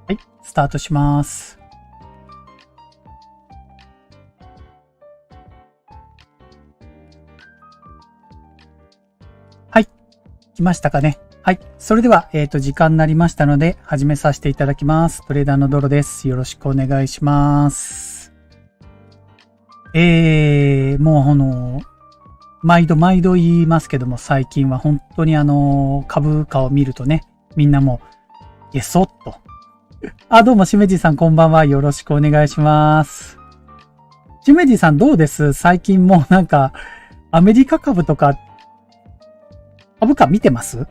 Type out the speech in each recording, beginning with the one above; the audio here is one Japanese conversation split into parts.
はい、スタートします。はい、来ましたかね。はい、それでは、時間になりましたので、始めさせていただきます。トレーダーのドロです。よろしくお願いします。もう毎度言いますけども、最近は本当に株価を見るとね、みんなもう、ゲソッと。どうも、しめじさんこんばんは。よろしくお願いします。しめじさんどうです？最近もうなんか、アメリカ株とか、株価見てます？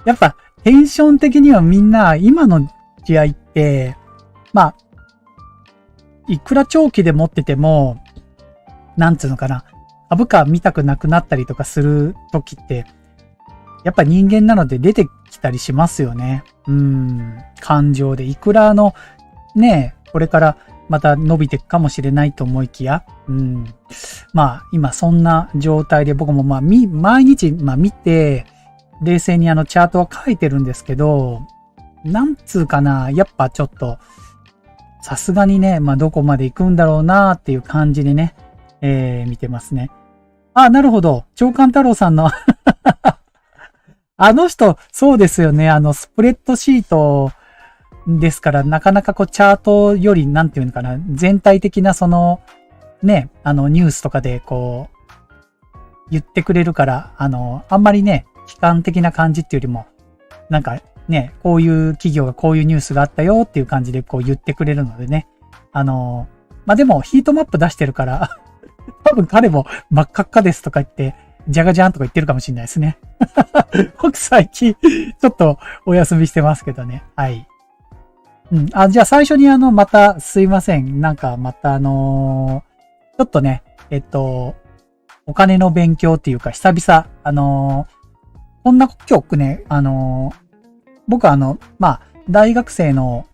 やっぱ、テンション的にはみんな、今の試合って、まあ、いくら長期で持ってても、なんつうのかな、株価見たくなくなったりとかする時って、やっぱ人間なので出てきたりしますよね。感情で。いくらね、これからまた伸びていくかもしれないと思いきや、まあ、今そんな状態で僕も毎日見て、冷静にチャートは書いてるんですけど、なんつうかな、やっぱちょっと、さすがにね、どこまで行くんだろうなっていう感じでね、見てますね。なるほど。長官太郎さんのあの人、そうですよね。スプレッドシートですから、なかなかチャートより、なんていうのかな、全体的なね、ニュースとかで言ってくれるから、あんまりね、悲観的な感じっていうよりも、なんかね、こういう企業がこういうニュースがあったよっていう感じで言ってくれるのでね。でもヒートマップ出してるから、多分彼も真っ赤っかですとか言って、ジャガジャンとか言ってるかもしれないですね。僕最近、ちょっとお休みしてますけどね。はい。じゃあ最初にまたすいません。なんかまたちょっとね、お金の勉強っていうか久々、こんな今日ね、僕は大学生の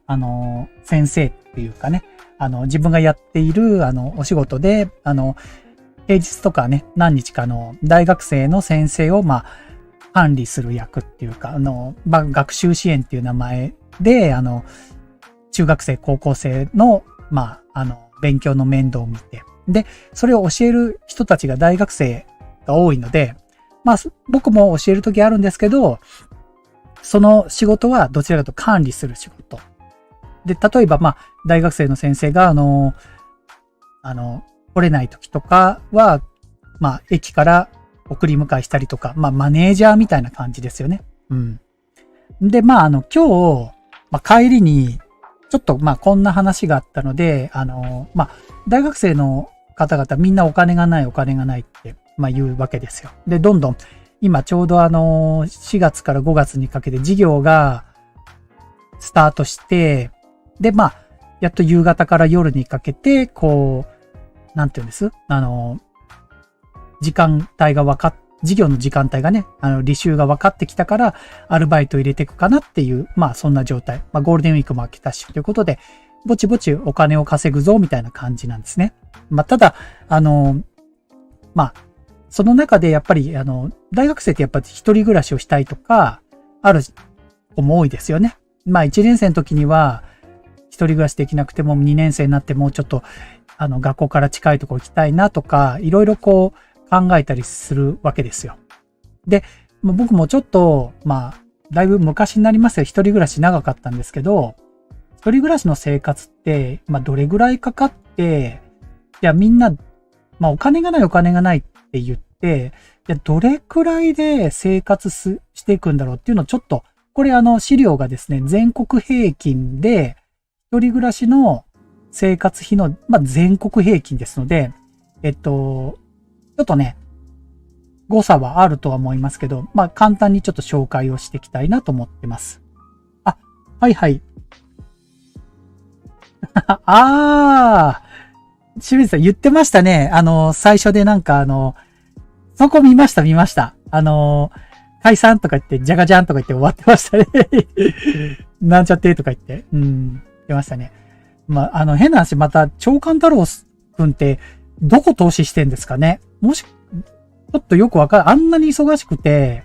先生っていうかね、自分がやっているお仕事で、平日とかね、何日か大学生の先生を管理する役っていうか、学習支援っていう名前で、中学生、高校生の、勉強の面倒を見て、で、それを教える人たちが大学生が多いので、僕も教えるときあるんですけど、その仕事はどちらかというと管理する仕事。で、例えば、大学生の先生が、来れないときとかは、駅から送り迎えしたりとか、マネージャーみたいな感じですよね。で、今日、帰りに、ちょっと、こんな話があったので、大学生の方々みんなお金がないって、言うわけですよ。で、どんどん、今ちょうど4月から5月にかけて事業がスタートして、で、やっと夕方から夜にかけて、なんていうんです時間帯が事業の時間帯がね、履修が分かってきたから、アルバイト入れていくかなっていう、そんな状態。ゴールデンウィークも明けたし、ということで、ぼちぼちお金を稼ぐぞ、みたいな感じなんですね。ただ、その中でやっぱり、大学生ってやっぱり一人暮らしをしたいとか、ある子も多いですよね。1年生の時には、一人暮らしできなくても2年生になってもうちょっと、学校から近いところ行きたいなとか、いろいろ考えたりするわけですよ。で、僕もちょっと、だいぶ昔になりますよ。一人暮らし長かったんですけど、一人暮らしの生活って、どれぐらいかかって、いや、みんな、お金がないって言って、じゃどれくらいで生活していくんだろうっていうのをちょっと、これ資料がですね、全国平均で、一人暮らしの生活費の、全国平均ですので、ちょっとね、誤差はあるとは思いますけど、簡単にちょっと紹介をしていきたいなと思ってます。はいはい。清水さん言ってましたね。最初でなんかそこ見ました。解散とか言って、ジャガジャンとか言って終わってましたね。なんちゃってとか言って。言ってましたね。変な話、また、長官太郎くんって、どこ投資してんですかね？ちょっとよくあんなに忙しくて、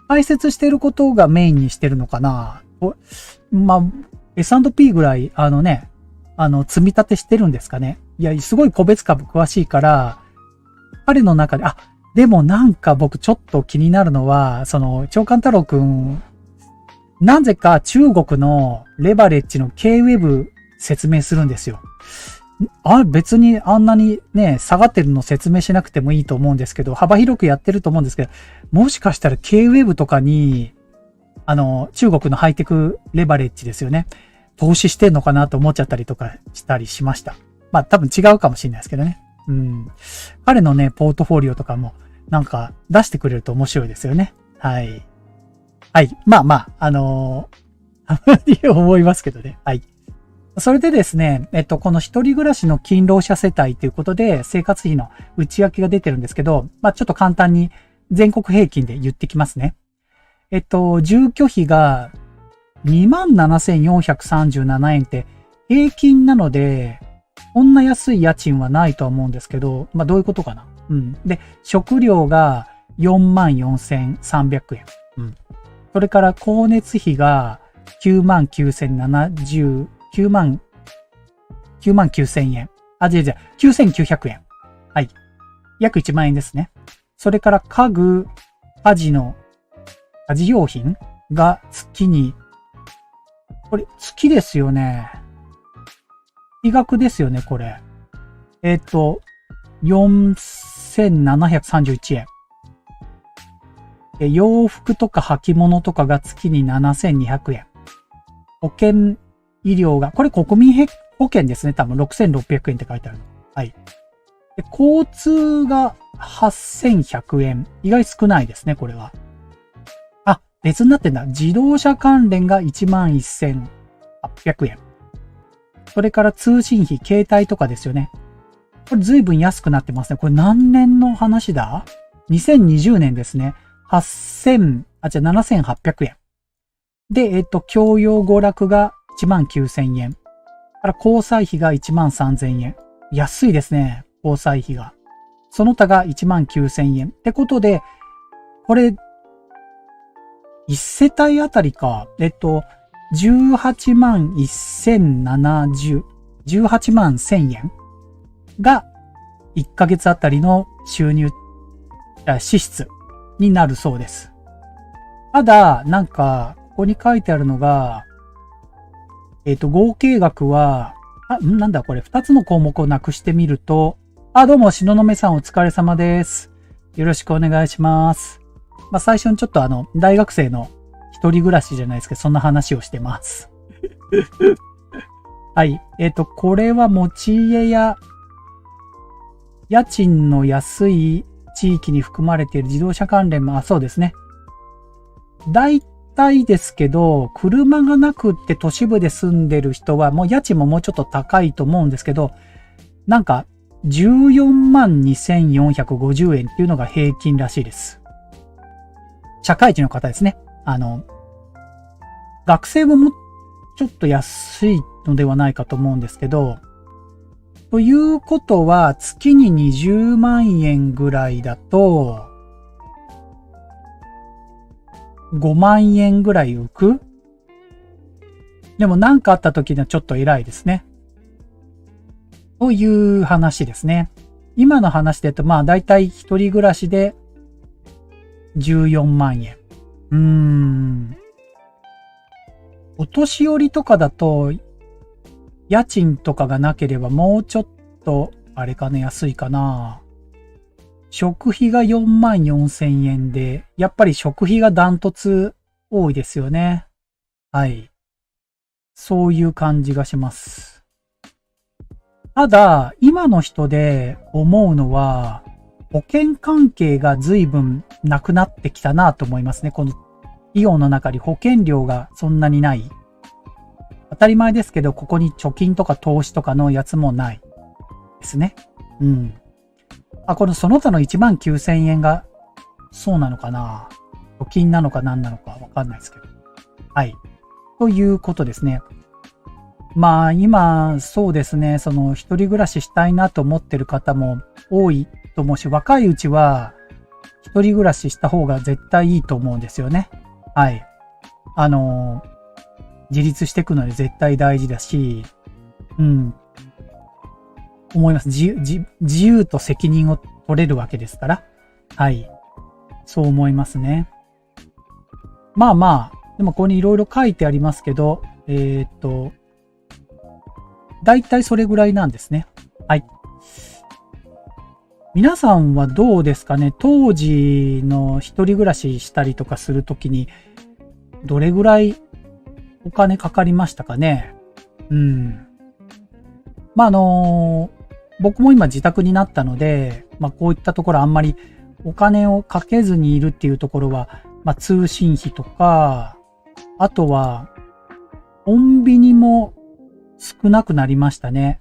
解説してることがメインにしてるのかなまあ、S&P ぐらい、積み立てしてるんですかね。いや、すごい個別株詳しいから、彼の中で、でもなんか僕ちょっと気になるのは、長官太郎くん、なぜか中国のレバレッジの K-Web 説明するんですよ。別にあんなにね、下がってるの説明しなくてもいいと思うんですけど、幅広くやってると思うんですけど、もしかしたら K-Web とかに、中国のハイテクレバレッジですよね。投資してんのかなと思っちゃったりとかしたりしました。まあ多分違うかもしれないですけどね。彼のね、ポートフォリオとかもなんか出してくれると面白いですよね。はい。はい。まあ、思いますけどね。はい。それでですね、この一人暮らしの勤労者世帯ということで生活費の内訳が出てるんですけど、ちょっと簡単に全国平均で言ってきますね。住居費が27,437 円って平均なので、こんな安い家賃はないとは思うんですけど、どういうことかな。で、食料が 44,300 円。それから光熱費が 99,070、99,000 円。9,900 円。はい。約1万円ですね。それから家具、家事用品が月に、月ですよね。月額ですよね、これ。4,731 円。洋服とか履物とかが月に 7,200 円。保険、医療が、これ国民保険ですね。多分 6,600 円って書いてあるの。はい。で、交通が 8,100 円。意外少ないですね、これは。別になってんだ。自動車関連が 11,800 円。それから通信費、携帯とかですよね。これ随分安くなってますね。これ何年の話だ ?2020 年ですね。7,800 円。で、教養娯楽が 19,000 円。から交際費が 13,000 円。安いですね。交際費が。その他が 19,000 円。ってことで、これ、1世帯あたりか。18万1,070、18万1,000円が1ヶ月あたりの支出になるそうです。ただ、なんか、ここに書いてあるのが、合計額は、なんだこれ、2つの項目をなくしてみると、どうも、東雲さんお疲れ様です。よろしくお願いします。最初にちょっと大学生の一人暮らしじゃないですけど、そんな話をしてます。はい。これは持ち家や家賃の安い地域に含まれている自動車関連も、そうですね。大体ですけど、車がなくって都市部で住んでる人は、もう家賃ももうちょっと高いと思うんですけど、なんか、142,450 円っていうのが平均らしいです。社会人の方ですね。学生ももうちょっと安いのではないかと思うんですけど、ということは月に20万円ぐらいだと、5万円ぐらい浮く？でも何かあった時にはちょっと偉いですね。という話ですね。今の話で言うと、だいたい一人暮らしで14万円。お年寄りとかだと、家賃とかがなければもうちょっと、あれかな、安いかな。食費が44,000 円で、やっぱり食費がダントツ多いですよね。はい。そういう感じがします。ただ、今の人で思うのは、保険関係が随分なくなってきたなと思いますね。このイオンの中に保険料がそんなにない。当たり前ですけど、ここに貯金とか投資とかのやつもないですね。このその他の 19,000 円がそうなのかな。貯金なのか何なのかわかんないですけど。はい。ということですね。今、そうですね、一人暮らししたいなと思ってる方も多いと思うし、若いうちは一人暮らしした方が絶対いいと思うんですよね。はい。自立していくので絶対大事だし、うん。思います。自由と責任を取れるわけですから。はい。そう思いますね。まあまあ、でもここにいろいろ書いてありますけど、だいたいそれぐらいなんですね。はい。皆さんはどうですかね？当時の一人暮らししたりとかするときに、どれぐらいお金かかりましたかね？うん。まあ、僕も今自宅になったので、まあこういったところあんまりお金をかけずにいるっていうところは、まあ通信費とか、あとは、コンビニも少なくなりましたね。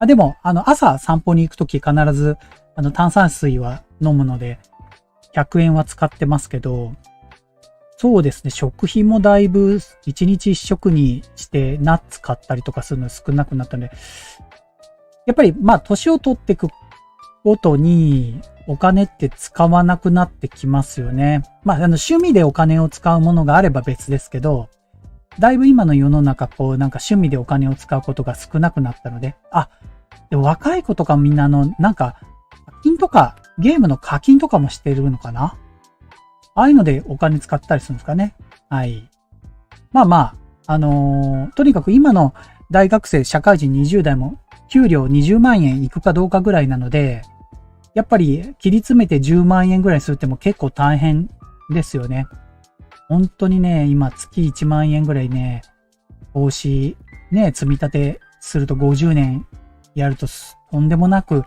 でも、朝散歩に行くとき必ず、炭酸水は飲むので、100円は使ってますけど、そうですね、食費もだいぶ1日1食にしてナッツ買ったりとかするの少なくなったので、やっぱりまあ年を取っていくごとにお金って使わなくなってきますよね。まあ趣味でお金を使うものがあれば別ですけど、だいぶ今の世の中こうなんか趣味でお金を使うことが少なくなったので、で若い子とかみんななんか課金とかゲームの課金とかもしてるのかな？ああいうのでお金使ったりするんですかね。はい。まあまあ、とにかく今の大学生、社会人20代も給料20万円いくかどうかぐらいなので、やっぱり切り詰めて10万円ぐらいするっても結構大変ですよね。本当にね、今月1万円ぐらいね、投資ね、積み立てすると50年やるととんでもなく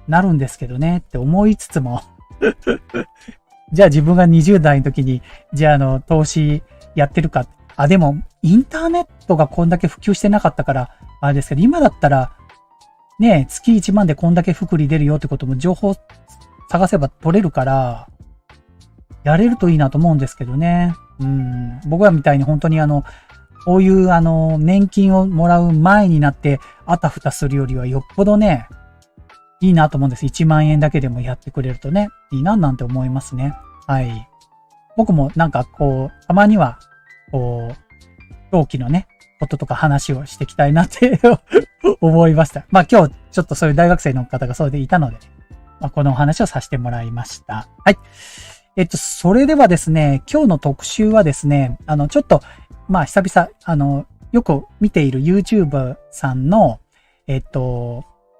なるんですけどねって思いつつもじゃあ自分が20代の時に、じゃあ投資やってるか。でも、インターネットがこんだけ普及してなかったから、あれですけど、今だったら、ね、月1万でこんだけ福利出るよってことも情報探せば取れるから、やれるといいなと思うんですけどね。僕らみたいに本当にこういう年金をもらう前になってあたふたするよりはよっぽどね、いいなと思うんです。1万円だけでもやってくれるとね、いいななんて思いますね。はい。僕もなんかこう、たまには、こう、長期のね、こととか話をしていきたいなって思いました。まあ今日ちょっとそういう大学生の方がそうでいたので、まあ、このお話をさせてもらいました。はい。それではですね、今日の特集はですね、ちょっと、まあ久々、よく見ている YouTube さんの、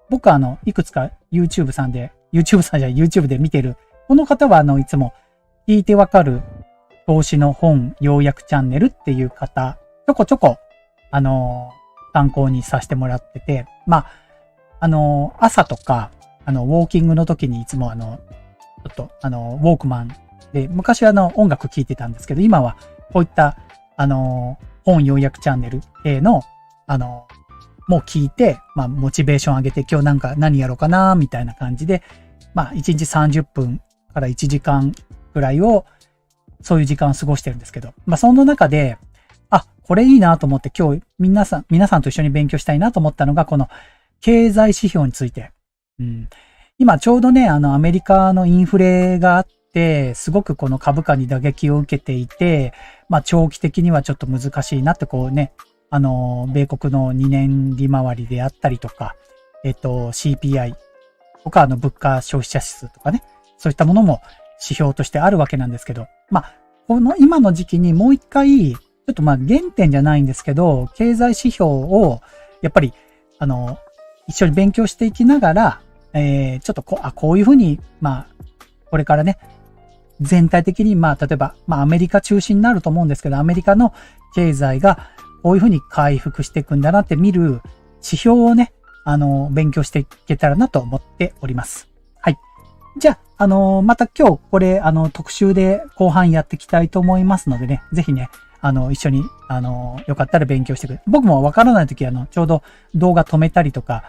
僕はいくつか YouTube さんじゃない、YouTube で見てる。この方はいつも聞いてわかる投資の本要約チャンネルっていう方、ちょこちょこ、参考にさせてもらってて、まあ、朝とか、ウォーキングの時にいつもちょっと、ウォークマンで、昔は音楽聴いてたんですけど、今はこういった、本要約チャンネル系の、もう聞いて、まあ、モチベーション上げて、今日なんか何やろうかな、みたいな感じで、まあ、1日30分から1時間ぐらいを、そういう時間を過ごしてるんですけど、まあ、その中で、これいいなと思って今日皆さんと一緒に勉強したいなと思ったのが、この経済指標について。今ちょうどね、アメリカのインフレがあって、すごくこの株価に打撃を受けていて、まあ、長期的にはちょっと難しいなってこうね、米国の2年利回りであったりとか、CPI とか物価消費者指数とかね、そういったものも指標としてあるわけなんですけど、まあ、この今の時期にもう一回、ちょっとまあ原点じゃないんですけど、経済指標を、やっぱり、一緒に勉強していきながら、ちょっとこういうふうに、まあ、これからね、全体的に、まあ、例えば、まあ、アメリカ中心になると思うんですけど、アメリカの経済がこういうふうに回復していくんだなって見る指標をね、勉強していけたらなと思っております。はい。じゃあ、また今日これ、特集で後半やっていきたいと思いますのでね、ぜひね、一緒に、よかったら勉強してくれ。僕もわからないときは、ちょうど動画止めたりとか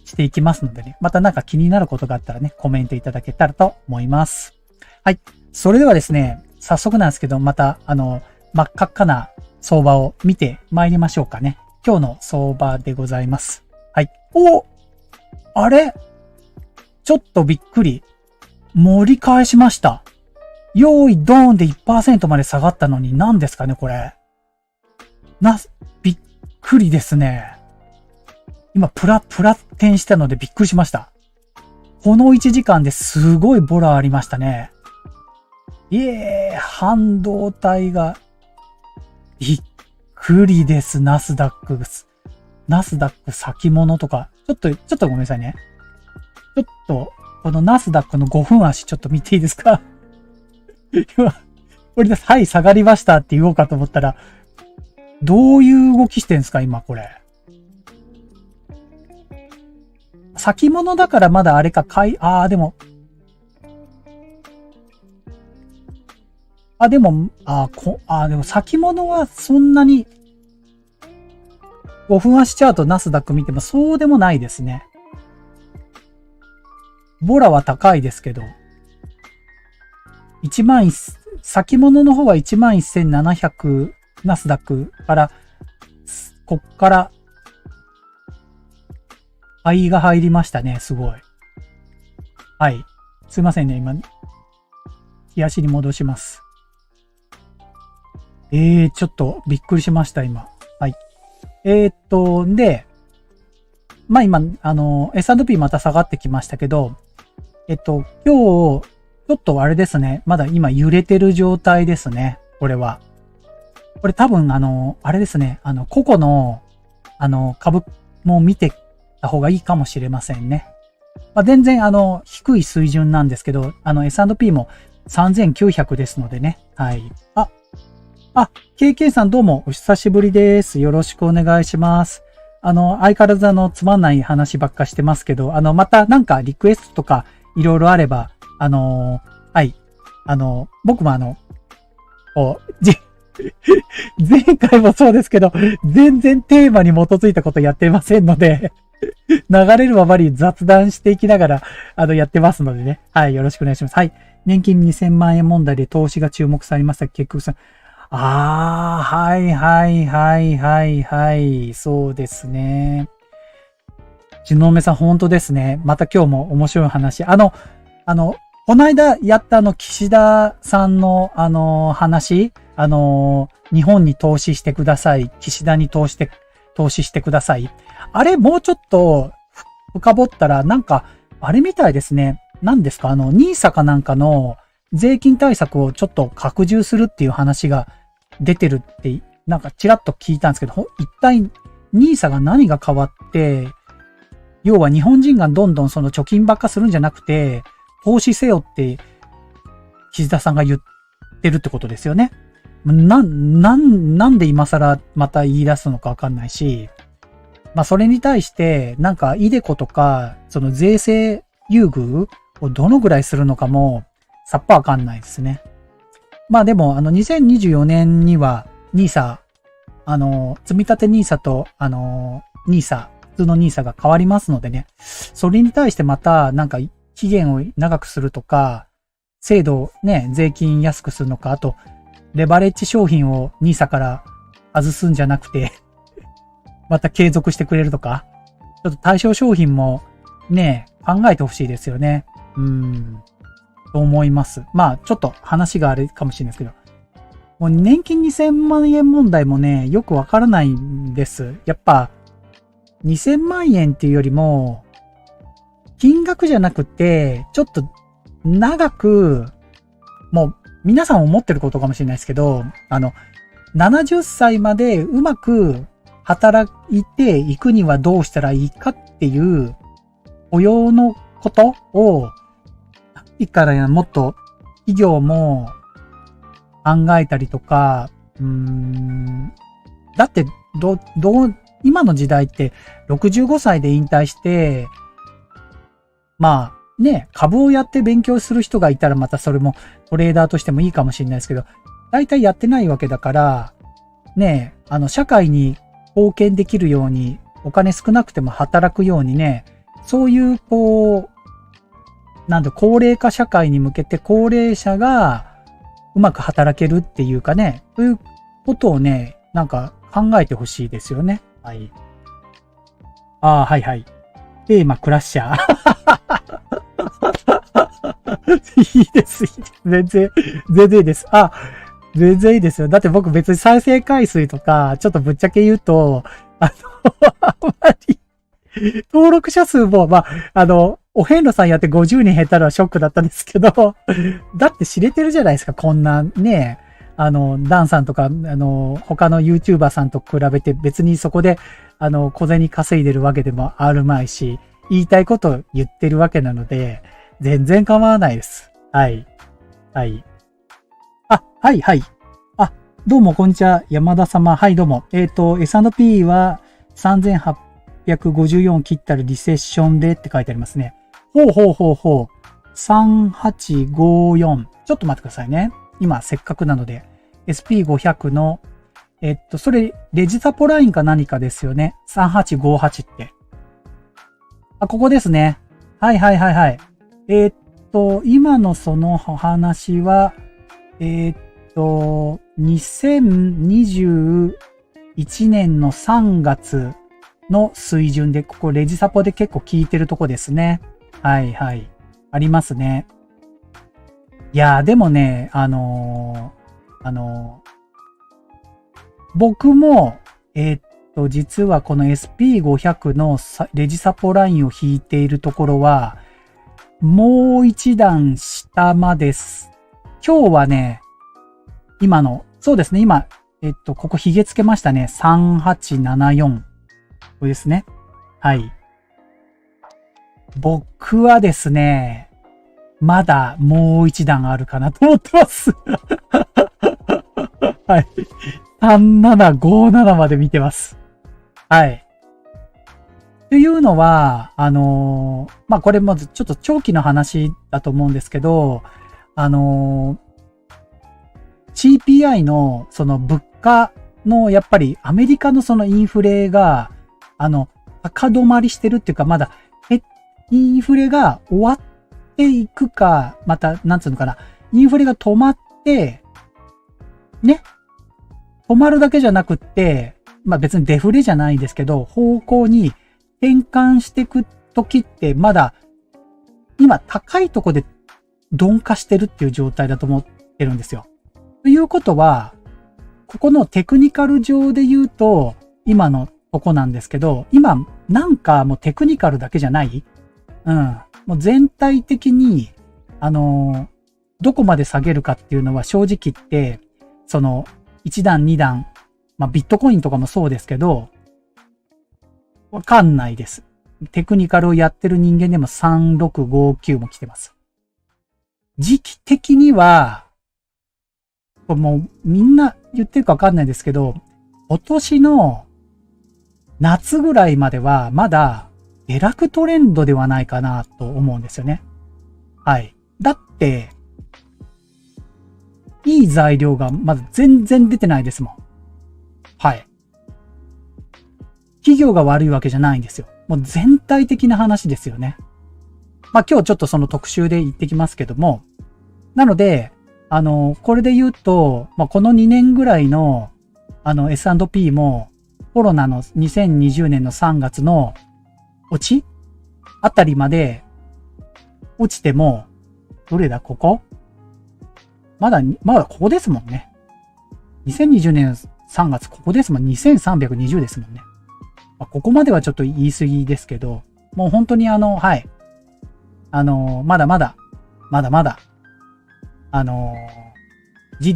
していきますのでね、またなんか気になることがあったらね、コメントいただけたらと思います。はい。それではですね、早速なんですけど、また、真っ赤っかな相場を見て参りましょうかね。今日の相場でございます。はい。あれちょっとびっくり。盛り返しました。用意ドーンで 1% まで下がったのに何ですかね、これ。びっくりですね。今、プラ転したのでびっくりしました。この1時間ですごいボラありましたね。半導体が、びっくりです、ナスダック。ナスダック先物とか。ちょっとごめんなさいね。ちょっと、このナスダックの5分足ちょっと見ていいですか？今、これで、はい、下がりましたって言おうかと思ったら、どういう動きしてんすか、今これ。先物だからまだあれか、でも、でも先物はそんなに、5分足チャートナスダック見てもそうでもないですね。ボラは高いですけど、先物の方は 11,700 ナスダックから、こっから、買いが入りましたね、すごい。はい。すいませんね、今、冷やしに戻します。ちょっとびっくりしました、今。はい。で、まあ今、S&P また下がってきましたけど、今日、ちょっとあれですね。まだ今揺れてる状態ですね。これは。これ多分あれですね。個々の、株も見てた方がいいかもしれませんね。まあ、全然低い水準なんですけど、S&P も3900ですのでね。はい。KK さんどうもお久しぶりです。よろしくお願いします。相変わらずつまんない話ばっかしてますけど、またなんかリクエストとかいろいろあれば、はい。僕も前回もそうですけど、全然テーマに基づいたことやってませんので、流れるままに雑談していきながら、やってますのでね。はい。よろしくお願いします。はい。年金2000万円問題で投資が注目されました。結局はい。そうですね。ジノメさん、本当ですね。また今日も面白い話。この間やった岸田さんの話、日本に投資してください。岸田に投資してください。あれ、もうちょっと深掘ったら、なんか、あれみたいですね。何ですかNISA かなんかの税金対策をちょっと拡充するっていう話が出てるって、なんかちらっと聞いたんですけど、一体 NISA が何が変わって、要は日本人がどんどんその貯金ばっかするんじゃなくて、投資せよって岸田さんが言ってるってことですよね。なんで今更また言い出すのかわかんないし、まあそれに対して、なんかイデコとか、その税制優遇をどのぐらいするのかも、さっぱわかんないですね。まあでも、2024年には NISA、積立 NISA と、NISA、普通の NISA が変わりますのでね、それに対してまた、なんか期限を長くするとか、制度をね、税金安くするのか、あと、レバレッジ商品を NISA から外すんじゃなくて、また継続してくれるとか、ちょっと対象商品もね、考えてほしいですよね。と思います。まあ、ちょっと話があれかもしれないですけど、もう年金2000万円問題もね、よくわからないんです。やっぱ、2000万円っていうよりも、金額じゃなくて、ちょっと長く、もう皆さん思ってることかもしれないですけど、70歳までうまく働いていくにはどうしたらいいかっていう雇用のことを、いいからもっと企業も考えたりとか、だって今の時代って65歳で引退して、まあね、株をやって勉強する人がいたらまたそれもトレーダーとしてもいいかもしれないですけど、大体やってないわけだから、ね、社会に貢献できるように、お金少なくても働くようにね、そういう、高齢化社会に向けて高齢者がうまく働けるっていうかね、そういうことをね、なんか考えてほしいですよね。はい。はいはい。テーマクラッシャー。いいです、いいです。全然いいです。あ、全然いいですよ。だって僕別に再生回数とか、ちょっとぶっちゃけ言うと、あんまり、登録者数も、まあ、お遍路さんやって50人減ったのはショックだったんですけど、だって知れてるじゃないですか、こんなね、ダンさんとか、他の YouTuber さんと比べて別にそこで、小銭稼いでるわけでもあるまいし、言いたいこと言ってるわけなので、全然構わないです。はい。はい。あ、はい、はい。あ、どうも、こんにちは。山田様。はい、どうも。S&P は3854切ったらリセッションでって書いてありますね。ほうほうほうほう。3854。ちょっと待ってくださいね。今、せっかくなので。SP500 の、それ、レジサポラインか何かですよね。3858って。あ、ここですね。はいはいはいはい。今のその話は、2021年の3月の水準で、ここレジサポで結構効いてるとこですね。はいはい。ありますね。いやー、でもね、僕も、実はこの SP500 のレジサポラインを引いているところは、もう一段下まです。今日はね、今の、そうですね、今、ここヒゲつけましたね。3874。これですね。はい。僕はですね、まだもう一段あるかなと思ってます。はい。3757まで見てます。はい。というのは、まあ、これもちょっと長期の話だと思うんですけど、CPI のその物価のやっぱりアメリカのそのインフレが、高止まりしてるっていうか、まだ、インフレが終わっていくか、また、なんつうのかな、インフレが止まって、ね、止まるだけじゃなくって、まあ別にデフレじゃないですけど、方向に転換していくときってまだ今高いとこで鈍化してるっていう状態だと思ってるんですよ。ということは、ここのテクニカル上で言うと今のとこなんですけど、今なんかもうテクニカルだけじゃない？うん。もう全体的に、どこまで下げるかっていうのは正直言って、その1段2段、まあビットコインとかもそうですけど、わかんないです。テクニカルをやってる人間でも3659も来てます。時期的には、もうみんな言ってるかわかんないですけど、今年の夏ぐらいまではまだ下落トレンドではないかなと思うんですよね。はい。だって、いい材料がまだ全然出てないですもん。はい。企業が悪いわけじゃないんですよ。もう全体的な話ですよね。まあ今日ちょっとその特集で言ってきますけども。なので、これで言うと、まあこの2年ぐらいの、S&P もコロナの2020年の3月の落ちあたりまで落ちても、どれだここまだここですもんね。2020年3月ここですもん。2320ですもんね。まあ、ここまではちょっと言い過ぎですけど、もう本当にはい。まだまだ、なんていうの、キ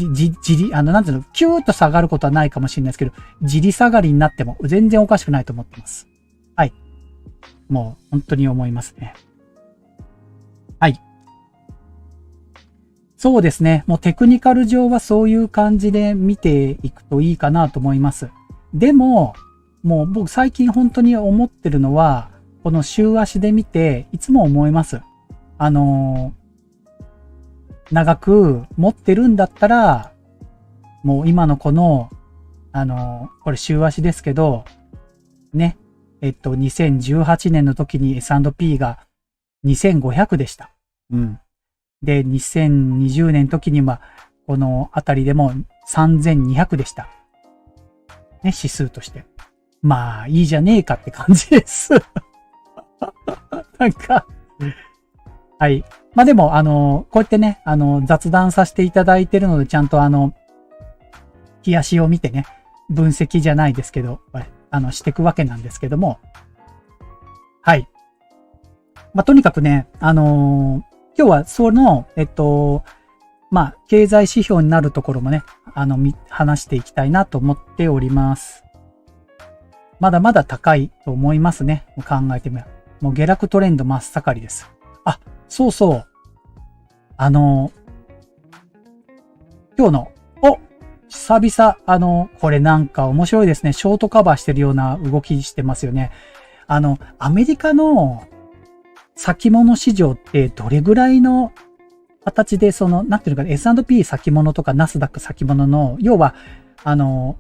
ューッと下がることはないかもしれないですけど、じり下がりになっても全然おかしくないと思ってます。はい。もう本当に思いますね。はい。そうですね。もうテクニカル上はそういう感じで見ていくといいかなと思います。でも、もう僕最近本当に思ってるのは、この週足で見て、いつも思います。長く持ってるんだったら、もう今のこの、これ週足ですけど、ね、2018年の時に S&P が2500でした。うん。で、2020年の時には、このあたりでも3200でした。ね、指数として。まあ、いいじゃねえかって感じです。なんか、はい。まあでも、こうやってね、雑談させていただいてるので、ちゃんと冷やしを見てね、分析じゃないですけど、していくわけなんですけども、はい。まあとにかくね、今日はその、まあ、経済指標になるところもね、話していきたいなと思っております。まだまだ高いと思いますね。考えてみれば。もう下落トレンド真っ盛りです。あ、そうそう。今日の、久々、これなんか面白いですね。ショートカバーしてるような動きしてますよね。アメリカの先物市場ってどれぐらいの形で、なんていうのか、S&P 先物とかナスダック先物の、要は、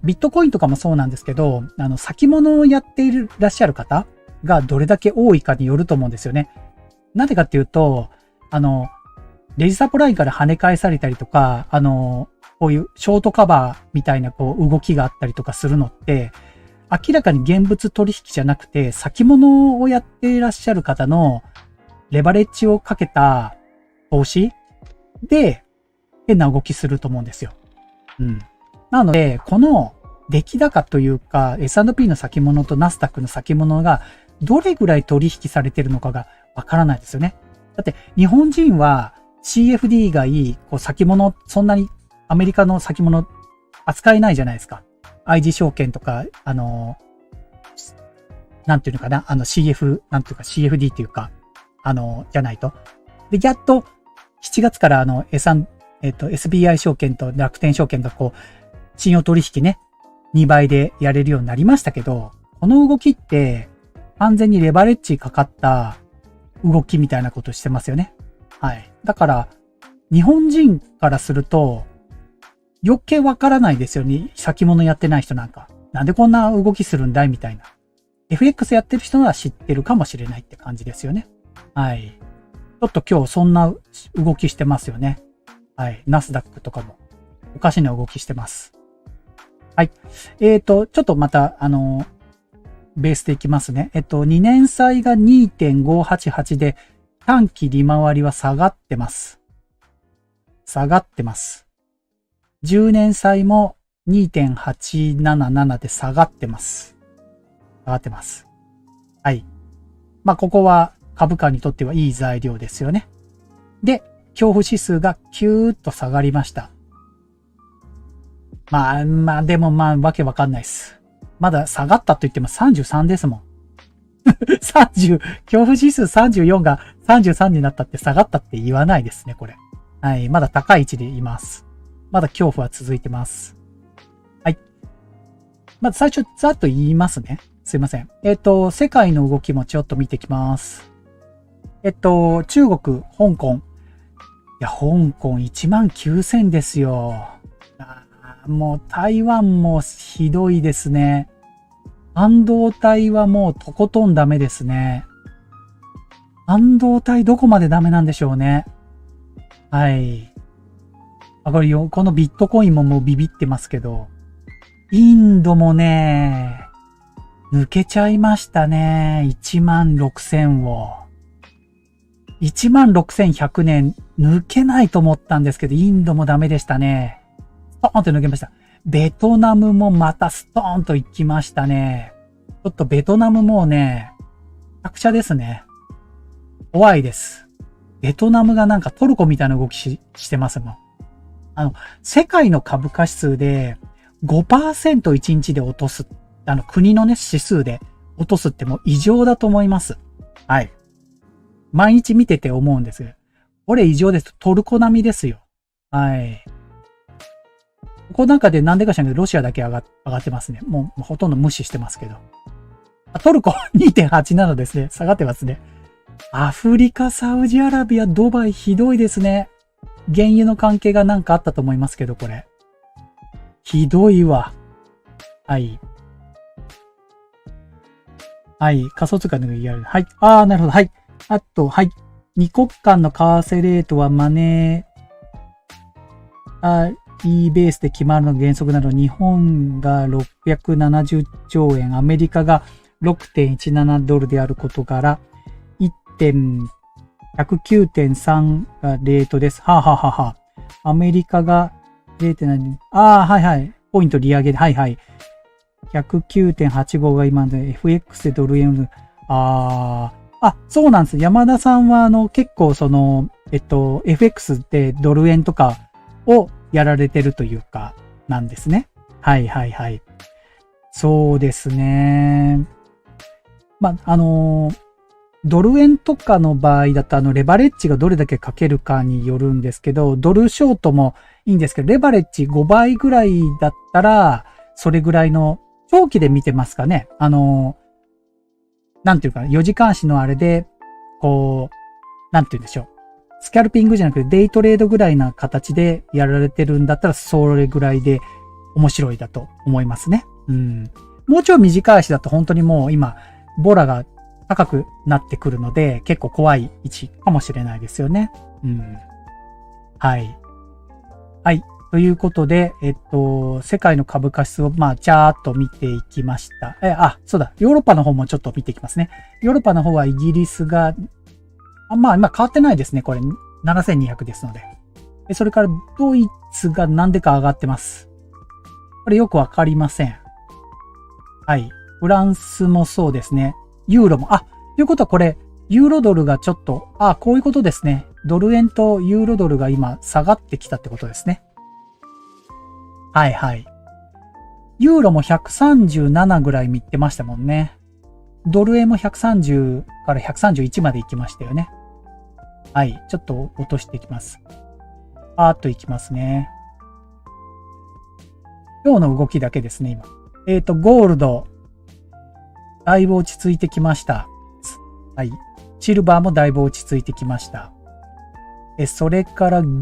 ビットコインとかもそうなんですけど、先物をやっていらっしゃる方がどれだけ多いかによると思うんですよね。なんでかっていうと、レジサポラインから跳ね返されたりとか、こういうショートカバーみたいなこう動きがあったりとかするのって、明らかに現物取引じゃなくて、先物をやっていらっしゃる方のレバレッジをかけた投資で変な動きすると思うんですよ。うん。なので、この出来高というか、S&P の先物とナスダックの先物がどれぐらい取引されてるのかがわからないですよね。だって日本人は CFD 以外、こう先物、そんなにアメリカの先物扱えないじゃないですか。IG 証券とか、なんていうのかな、CF、なんていうか CFD っていうか、じゃないと。で、やっと7月からSBI 証券と楽天証券がこう、信用取引ね、2倍でやれるようになりましたけど、この動きって、完全にレバレッジかかった動きみたいなことしてますよね。はい。だから、日本人からすると、余計わからないですよね。先物やってない人なんか。なんでこんな動きするんだいみたいな。FX やってる人は知ってるかもしれないって感じですよね。はい。ちょっと今日そんな動きしてますよね。はい。ナスダックとかもおかしな動きしてます。はい。ちょっとまた、ベースでいきますね。2年債が 2.588 で、短期利回りは下がってます。下がってます。10年債も 2.877 で下がってます。下がってます。はい。まあ、ここは株価にとってはいい材料ですよね。で、恐怖指数がキューッと下がりました。まあ、でもわけわかんないです。まだ下がったと言っても33ですもん。30、恐怖指数34が33になったって下がったって言わないですね、これ。はい、まだ高い位置でいます。まだ恐怖は続いてます。はい。まず最初、ざっと言いますね。すいません。世界の動きもちょっと見てきます。中国、香港。いや、香港19000ですよ。もう台湾もひどいですね。半導体はもうとことんダメですね。半導体どこまでダメなんでしょうね。はい。このビットコインももうビビってますけど、インドもね、抜けちゃいましたね。16000を。16100年抜けないと思ったんですけど、インドもダメでしたね。ストーンと抜けました。ベトナムもまたストーンと行きましたね。ちょっとベトナムもうね、弱者ですね。怖いです。ベトナムがなんかトルコみたいな動きしてますもん。世界の株価指数で 5% 日で落とす。国のね、指数で落とすってもう異常だと思います。はい。毎日見てて思うんです。これ異常です。トルコ並みですよ。はい。ここなんかでなんでか知らないけど、ロシアだけ上がってますね。もうほとんど無視してますけど。トルコ 2.87 ですね。下がってますね。アフリカ、サウジアラビア、ドバイひどいですね。原油の関係がなんかあったと思いますけど、これ。ひどいわ。はい。はい。仮想通貨のやる。はい。なるほど。はい。あと、はい。二国間の為替レートはマネー、ベースで決まるのが原則など、日本が670兆円、アメリカが 6.17 ドルであることから、109.3 がレートです。はあ、はあははあ、アメリカが 0.7、はいはい。ポイント利上げで、はいはい。109.85 が今で FX でドル円、そうなんです。山田さんは結構FX でドル円とかをやられてるというか、なんですね。はいはいはい。そうですね。ドル円とかの場合だとレバレッジがどれだけかけるかによるんですけど、ドルショートもいいんですけど、レバレッジ5倍ぐらいだったら、それぐらいの、長期で見てますかね。なんていうか、4時間足のあれで、こう、なんていうんでしょう。スキャルピングじゃなくてデイトレードぐらいな形でやられてるんだったら、それぐらいで面白いだと思いますね。うん。もうちょい短い足だと本当にもう今、ボラが高くなってくるので、結構怖い位置かもしれないですよね。うん。はい。はい。ということで、世界の株価指数を、ちゃーっと見ていきました。そうだ。ヨーロッパの方もちょっと見ていきますね。ヨーロッパの方はイギリスが、今変わってないですね。これ、7200ですので。それから、ドイツがなんでか上がってます。これよくわかりません。はい。フランスもそうですね。ユーロも、ということはこれ、ユーロドルがちょっと、こういうことですね。ドル円とユーロドルが今下がってきたってことですね。はいはい。ユーロも137ぐらい見てましたもんね。ドル円も130から131まで行きましたよね。はい。ちょっと落としていきます。いきますね。今日の動きだけですね、今。ゴールド。だいぶ落ち着いてきました。はい。シルバーもだいぶ落ち着いてきました。それから原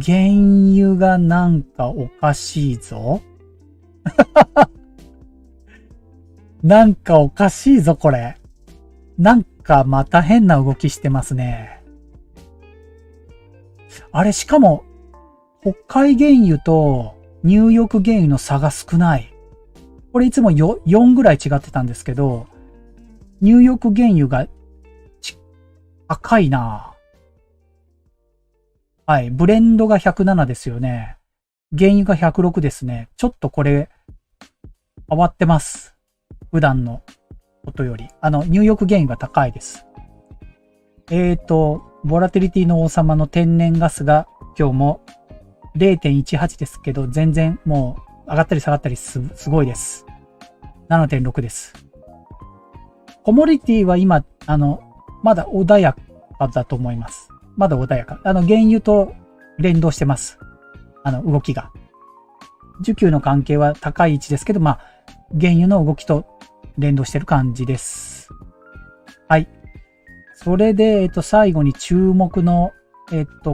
油がなんかおかしいぞ。なんかおかしいぞ、これ。なんかまた変な動きしてますね。あれ、しかも、北海原油とニューヨーク原油の差が少ない。これいつも4ぐらい違ってたんですけど、ニューヨーク原油が高いな。はい。ブレンドが107ですよね。原油が106ですね。ちょっとこれ、変わってます。普段のことより。ニューヨーク原油が高いです。ボラティリティの王様の天然ガスが今日も 0.18 ですけど、全然もう上がったり下がったりすごいです。7.6 です。コモディティは今、まだ穏やかだと思います。まだ穏やか。原油と連動してます。動きが。需給の関係は高い位置ですけど、原油の動きと連動してる感じです。はい。それで、最後に注目の、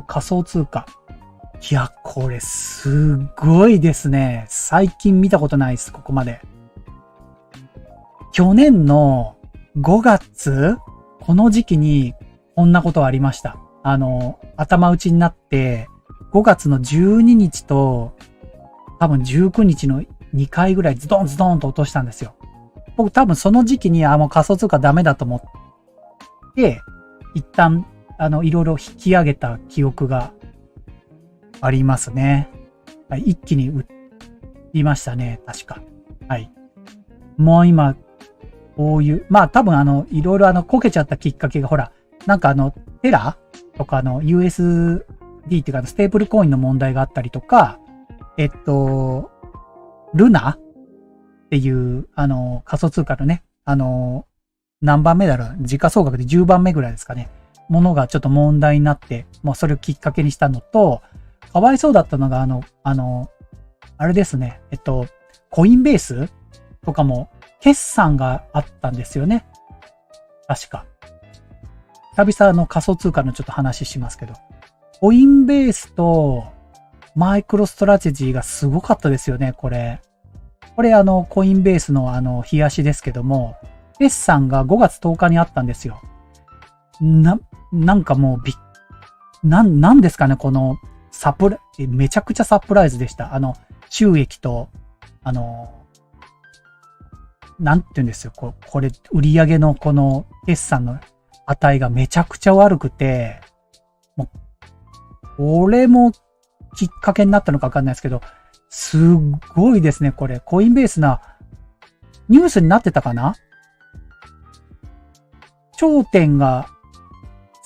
仮想通貨。いや、これ、すごいですね。最近見たことないです、ここまで。去年の5月、この時期に、こんなことありました。頭打ちになって、5月の12日と、多分19日の2回ぐらいズドンズドンと落としたんですよ。僕多分その時期に、もう仮想通貨ダメだと思って、一旦、いろいろ引き上げた記憶がありますね。はい、一気に売りましたね、確か。はい。もう今、こういう、多分いろいろこけちゃったきっかけが、ほら、なんかテラとかUSD っていうかステープルコインの問題があったりとか、ルナっていう、仮想通貨のね、何番目だろう、時価総額で10番目ぐらいですかね。ものがちょっと問題になって、もうそれをきっかけにしたのと、かわいそうだったのが、あれですね、コインベースとかも、決算があったんですよね。確か。久々仮想通貨のちょっと話しますけど。コインベースとマイクロストラテジーがすごかったですよね、これ。これコインベースの冷やしですけども、決算が5月10日にあったんですよ。なんかもうなんですかね、このめちゃくちゃサプライズでした。収益と、なんて言うんですよ。これ、売上のこの決算の値がめちゃくちゃ悪くて、もう、これもきっかけになったのかわかんないですけど、すっごいですね、これ。コインベースな、ニュースになってたかな？頂点が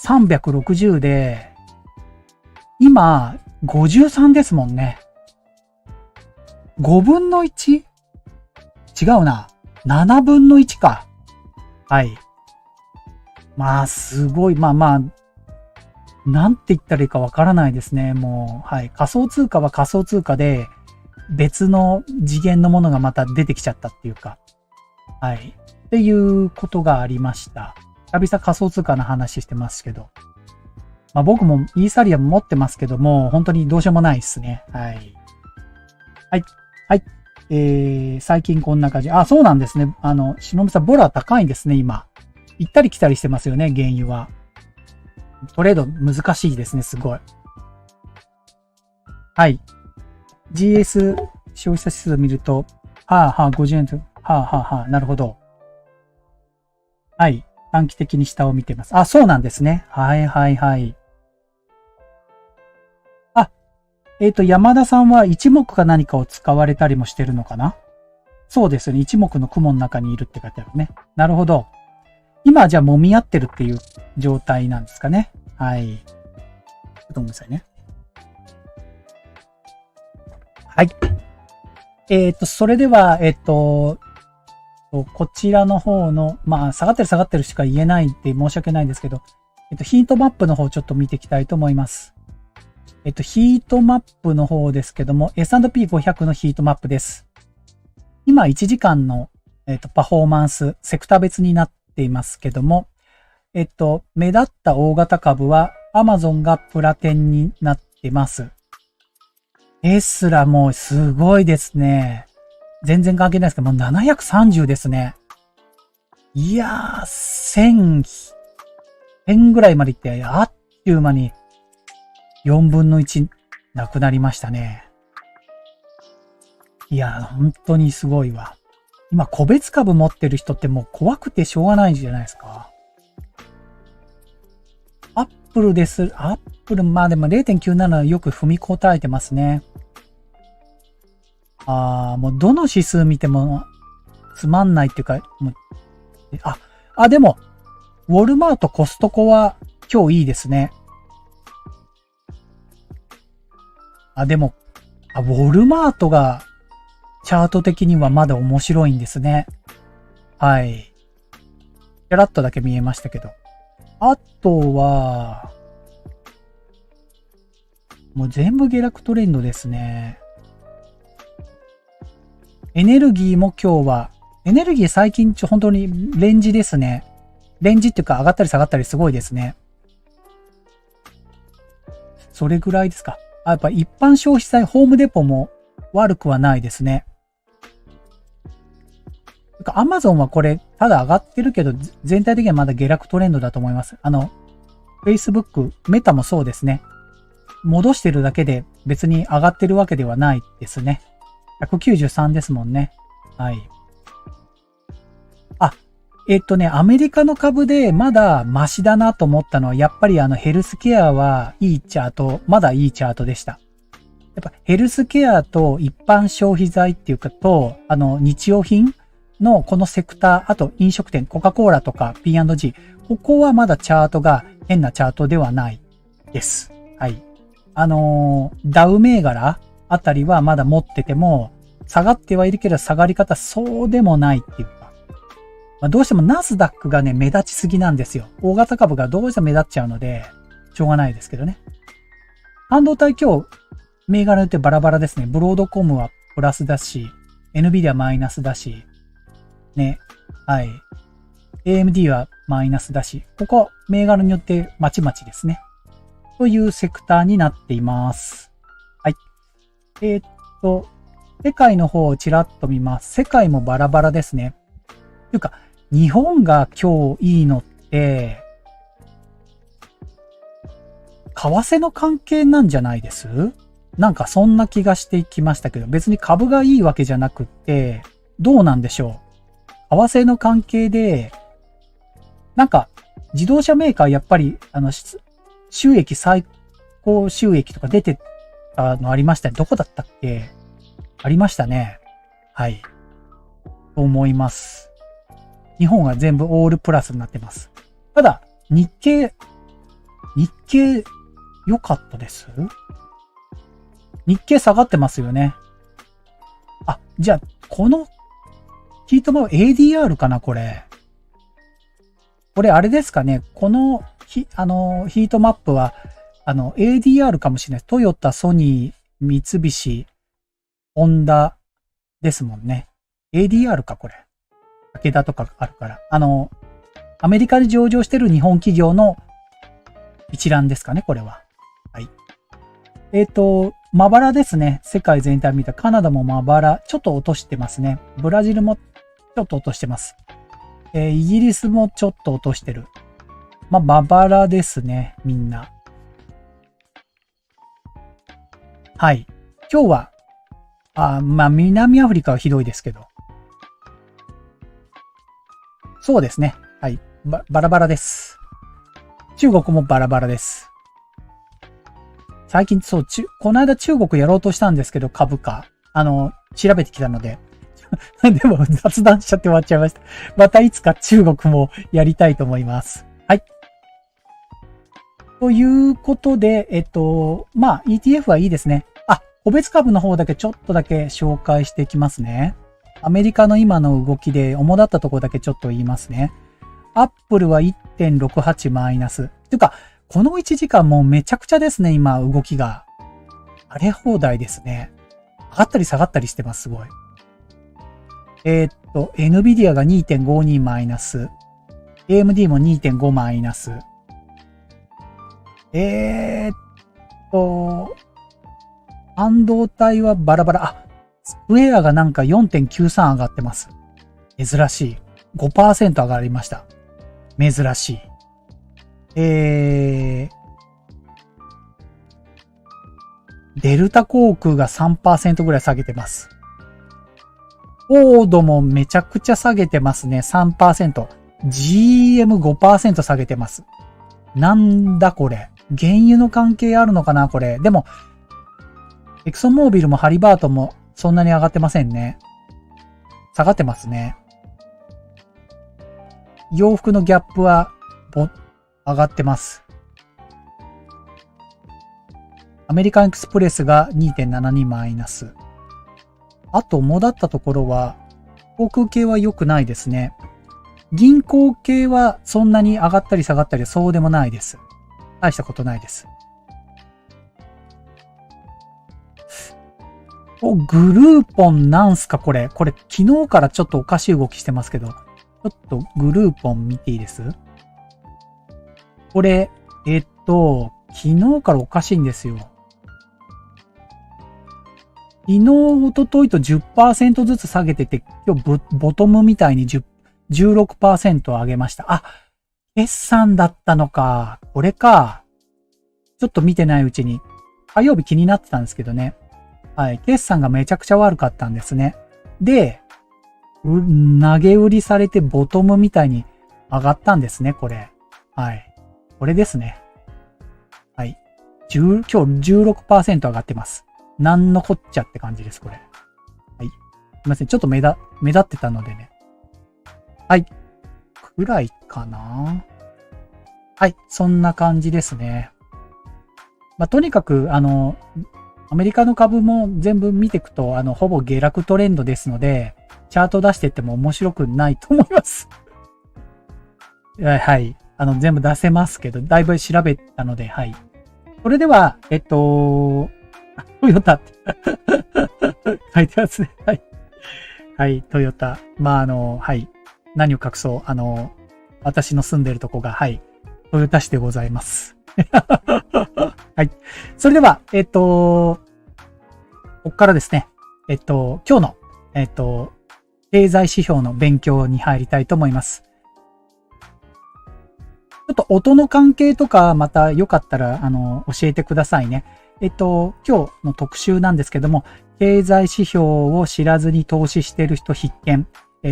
360で、今、53ですもんね。5分の 1？ 違うな。7分の1か。はい。まあ、すごい。まあまあ、なんて言ったらいいかわからないですね。もう、はい。仮想通貨は仮想通貨で、別の次元のものがまた出てきちゃったっていうか。はい。っていうことがありました。久々仮想通貨の話してますけど。まあ僕もイーサリアム持ってますけども、本当にどうしようもないですね。はい。はい。はい。最近こんな感じ。あ、そうなんですね。しのぶさん、ボラ高いんですね、今。行ったり来たりしてますよね、原油は。トレード難しいですね、すごい。はい。GS 消費者指数を見ると、はあはあ、50円と、はあはあはあ、なるほど。はい。短期的に下を見てます。あ、そうなんですね。はいはいはい。あ、山田さんは一目か何かを使われたりもしてるのかな？そうですね。一目の雲の中にいるって書いてあるね。なるほど。今じゃあ揉み合ってるっていう状態なんですかね。はい。ちょっとごめんなさいね。はい。それでは、こちらの方の、まあ、下がってるしか言えないって申し訳ないんですけど、ヒートマップの方ちょっと見ていきたいと思います。ヒートマップの方ですけども、S&P500 のヒートマップです。今、1時間の、パフォーマンス、セクター別になっていますけども、目立った大型株は、Amazon がプラテンになってます。テスラもすごいですね。全然関係ないですけど、もう730ですね。いやー、1000ぐらいまで行って、あっという間に4分の1なくなりましたね。いやー、本当にすごいわ。今、個別株持ってる人ってもう怖くてしょうがないんじゃないですか。アップルです。アップル、まあでも 0.97 よく踏み答えてますね。もうどの指数見てもつまんないっていうか、もうでも、ウォルマート、コストコは今日いいですね。でも、ウォルマートがチャート的にはまだ面白いんですね。はい。ちらっとだけ見えましたけど。あとは、もう全部下落トレンドですね。エネルギーも今日は、エネルギー最近本当にレンジですね。レンジっていうか上がったり下がったりすごいですね。それぐらいですか。やっぱ一般消費財、ホームデポも悪くはないですね。アマゾンはこれ、ただ上がってるけど、全体的にはまだ下落トレンドだと思います。Facebook、メタもそうですね。戻してるだけで別に上がってるわけではないですね。193ですもんね。はい。アメリカの株でまだマシだなと思ったのは、やっぱりヘルスケアはいいチャート、まだいいチャートでした。やっぱヘルスケアと一般消費財っていうかと、日用品のこのセクター、あと飲食店、コカ・コーラとか P&G、ここはまだチャートが変なチャートではないです。はい。ダウ銘柄あたりはまだ持ってても、下がってはいるけど下がり方そうでもないっていうか。どうしてもナスダックがね、目立ちすぎなんですよ。大型株がどうしても目立っちゃうので、しょうがないですけどね。半導体今日、銘柄によってバラバラですね。ブロードコムはプラスだし、NVIDIA マイナスだし、ね。はい。AMD はマイナスだし、ここ、銘柄によってまちまちですね。というセクターになっています。はい。世界の方をちらっと見ます。世界もバラバラですね。というか、日本が今日いいのって、為替の関係なんじゃないです？なんかそんな気がしてきましたけど、別に株がいいわけじゃなくって、どうなんでしょう。為替の関係で、なんか、自動車メーカーやっぱり、収益最高収益とか出てたのありましたね。どこだったっけ？ありましたね。はい。と思います。日本は全部オールプラスになってます。ただ、日経良かったです？日経下がってますよね。あ、じゃあ、このヒートマップ ADR かなこれ。これあれですかね。このヒートマップは、ADR かもしれない。トヨタ、ソニー、三菱、ホンダですもんね。ADR か、これ。武田とかあるから。アメリカで上場してる日本企業の一覧ですかね、これは。はい。まばらですね。世界全体見た。カナダもまばら。ちょっと落としてますね。ブラジルもちょっと落としてます。イギリスもちょっと落としてる。まばらですね、みんな。はい。今日は、南アフリカはひどいですけど。そうですね。はい。バラバラです。中国もバラバラです。最近、そう、この間中国やろうとしたんですけど、株価。調べてきたので。でも雑談しちゃって終わっちゃいました。またいつか中国もやりたいと思います。はい。ということで、ETF はいいですね。個別株の方だけちょっとだけ紹介していきますね。アメリカの今の動きで主だったところだけちょっと言いますね。アップルは 1.68 マイナス。というか、この1時間もうめちゃくちゃですね、今動きが。荒れ放題ですね。上がったり下がったりしてます、すごい。NVIDIA が 2.52 マイナス。AMD も 2.5 マイナス。半導体はバラバラ。スクエアがなんか 4.93 上がってます。珍しい。5% 上がりました。珍しい。デルタ航空が 3% ぐらい下げてます。フォードもめちゃくちゃ下げてますね。3%。GM5% 下げてます。なんだこれ。原油の関係あるのかなこれ。でも、エクソンモービルもハリバートもそんなに上がってませんね。下がってますね。洋服のギャップは上がってます。アメリカンエクスプレスが 2.72 マイナス。あと、もだったところは、航空系は良くないですね。銀行系はそんなに上がったり下がったりそうでもないです。大したことないです。グルーポンなんすかこれ。これ昨日からちょっとおかしい動きしてますけど。ちょっとグルーポン見ていいです？これ、昨日からおかしいんですよ。昨日、一昨日と 10% ずつ下げてて、今日ボトムみたいに16% 上げました。あ、決算だったのか。これか。ちょっと見てないうちに。火曜日気になってたんですけどね。はい。決算がめちゃくちゃ悪かったんですね。で、投げ売りされてボトムみたいに上がったんですね、これ。はい。これですね。はい。今日 16% 上がってます。なんのこっちゃって感じです、これ。はい。すいません。ちょっと目立ってたのでね。はい。くらいかな。はい。そんな感じですね。とにかく、アメリカの株も全部見ていくと、ほぼ下落トレンドですので、チャート出してっても面白くないと思います。はい。全部出せますけど、だいぶ調べたので、はい。それでは、トヨタって書いてますね。はい。はい、トヨタ。はい。何を隠そう。私の住んでるとこが、はい。トヨタ市でございます。はい。それでは、こっからですね、今日の、経済指標の勉強に入りたいと思います。ちょっと音の関係とか、またよかったら、教えてくださいね。今日の特集なんですけども、経済指標を知らずに投資している人必見。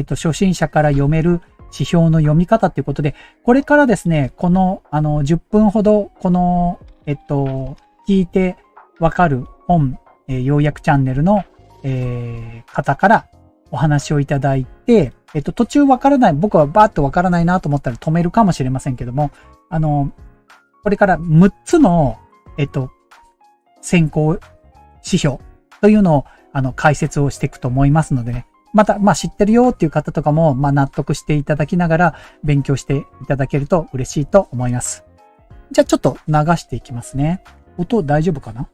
初心者から読める指標の読み方っていうことで、これからですね、この、10分ほど、この、聞いてわかる本、要約チャンネルの、方からお話をいただいて、途中わからない、僕はバーッとわからないなと思ったら止めるかもしれませんけども、これから6つの、先行指標というのを、解説をしていくと思いますのでね。また、知ってるよっていう方とかも、納得していただきながら勉強していただけると嬉しいと思います。じゃあちょっと流していきますね。音大丈夫かな？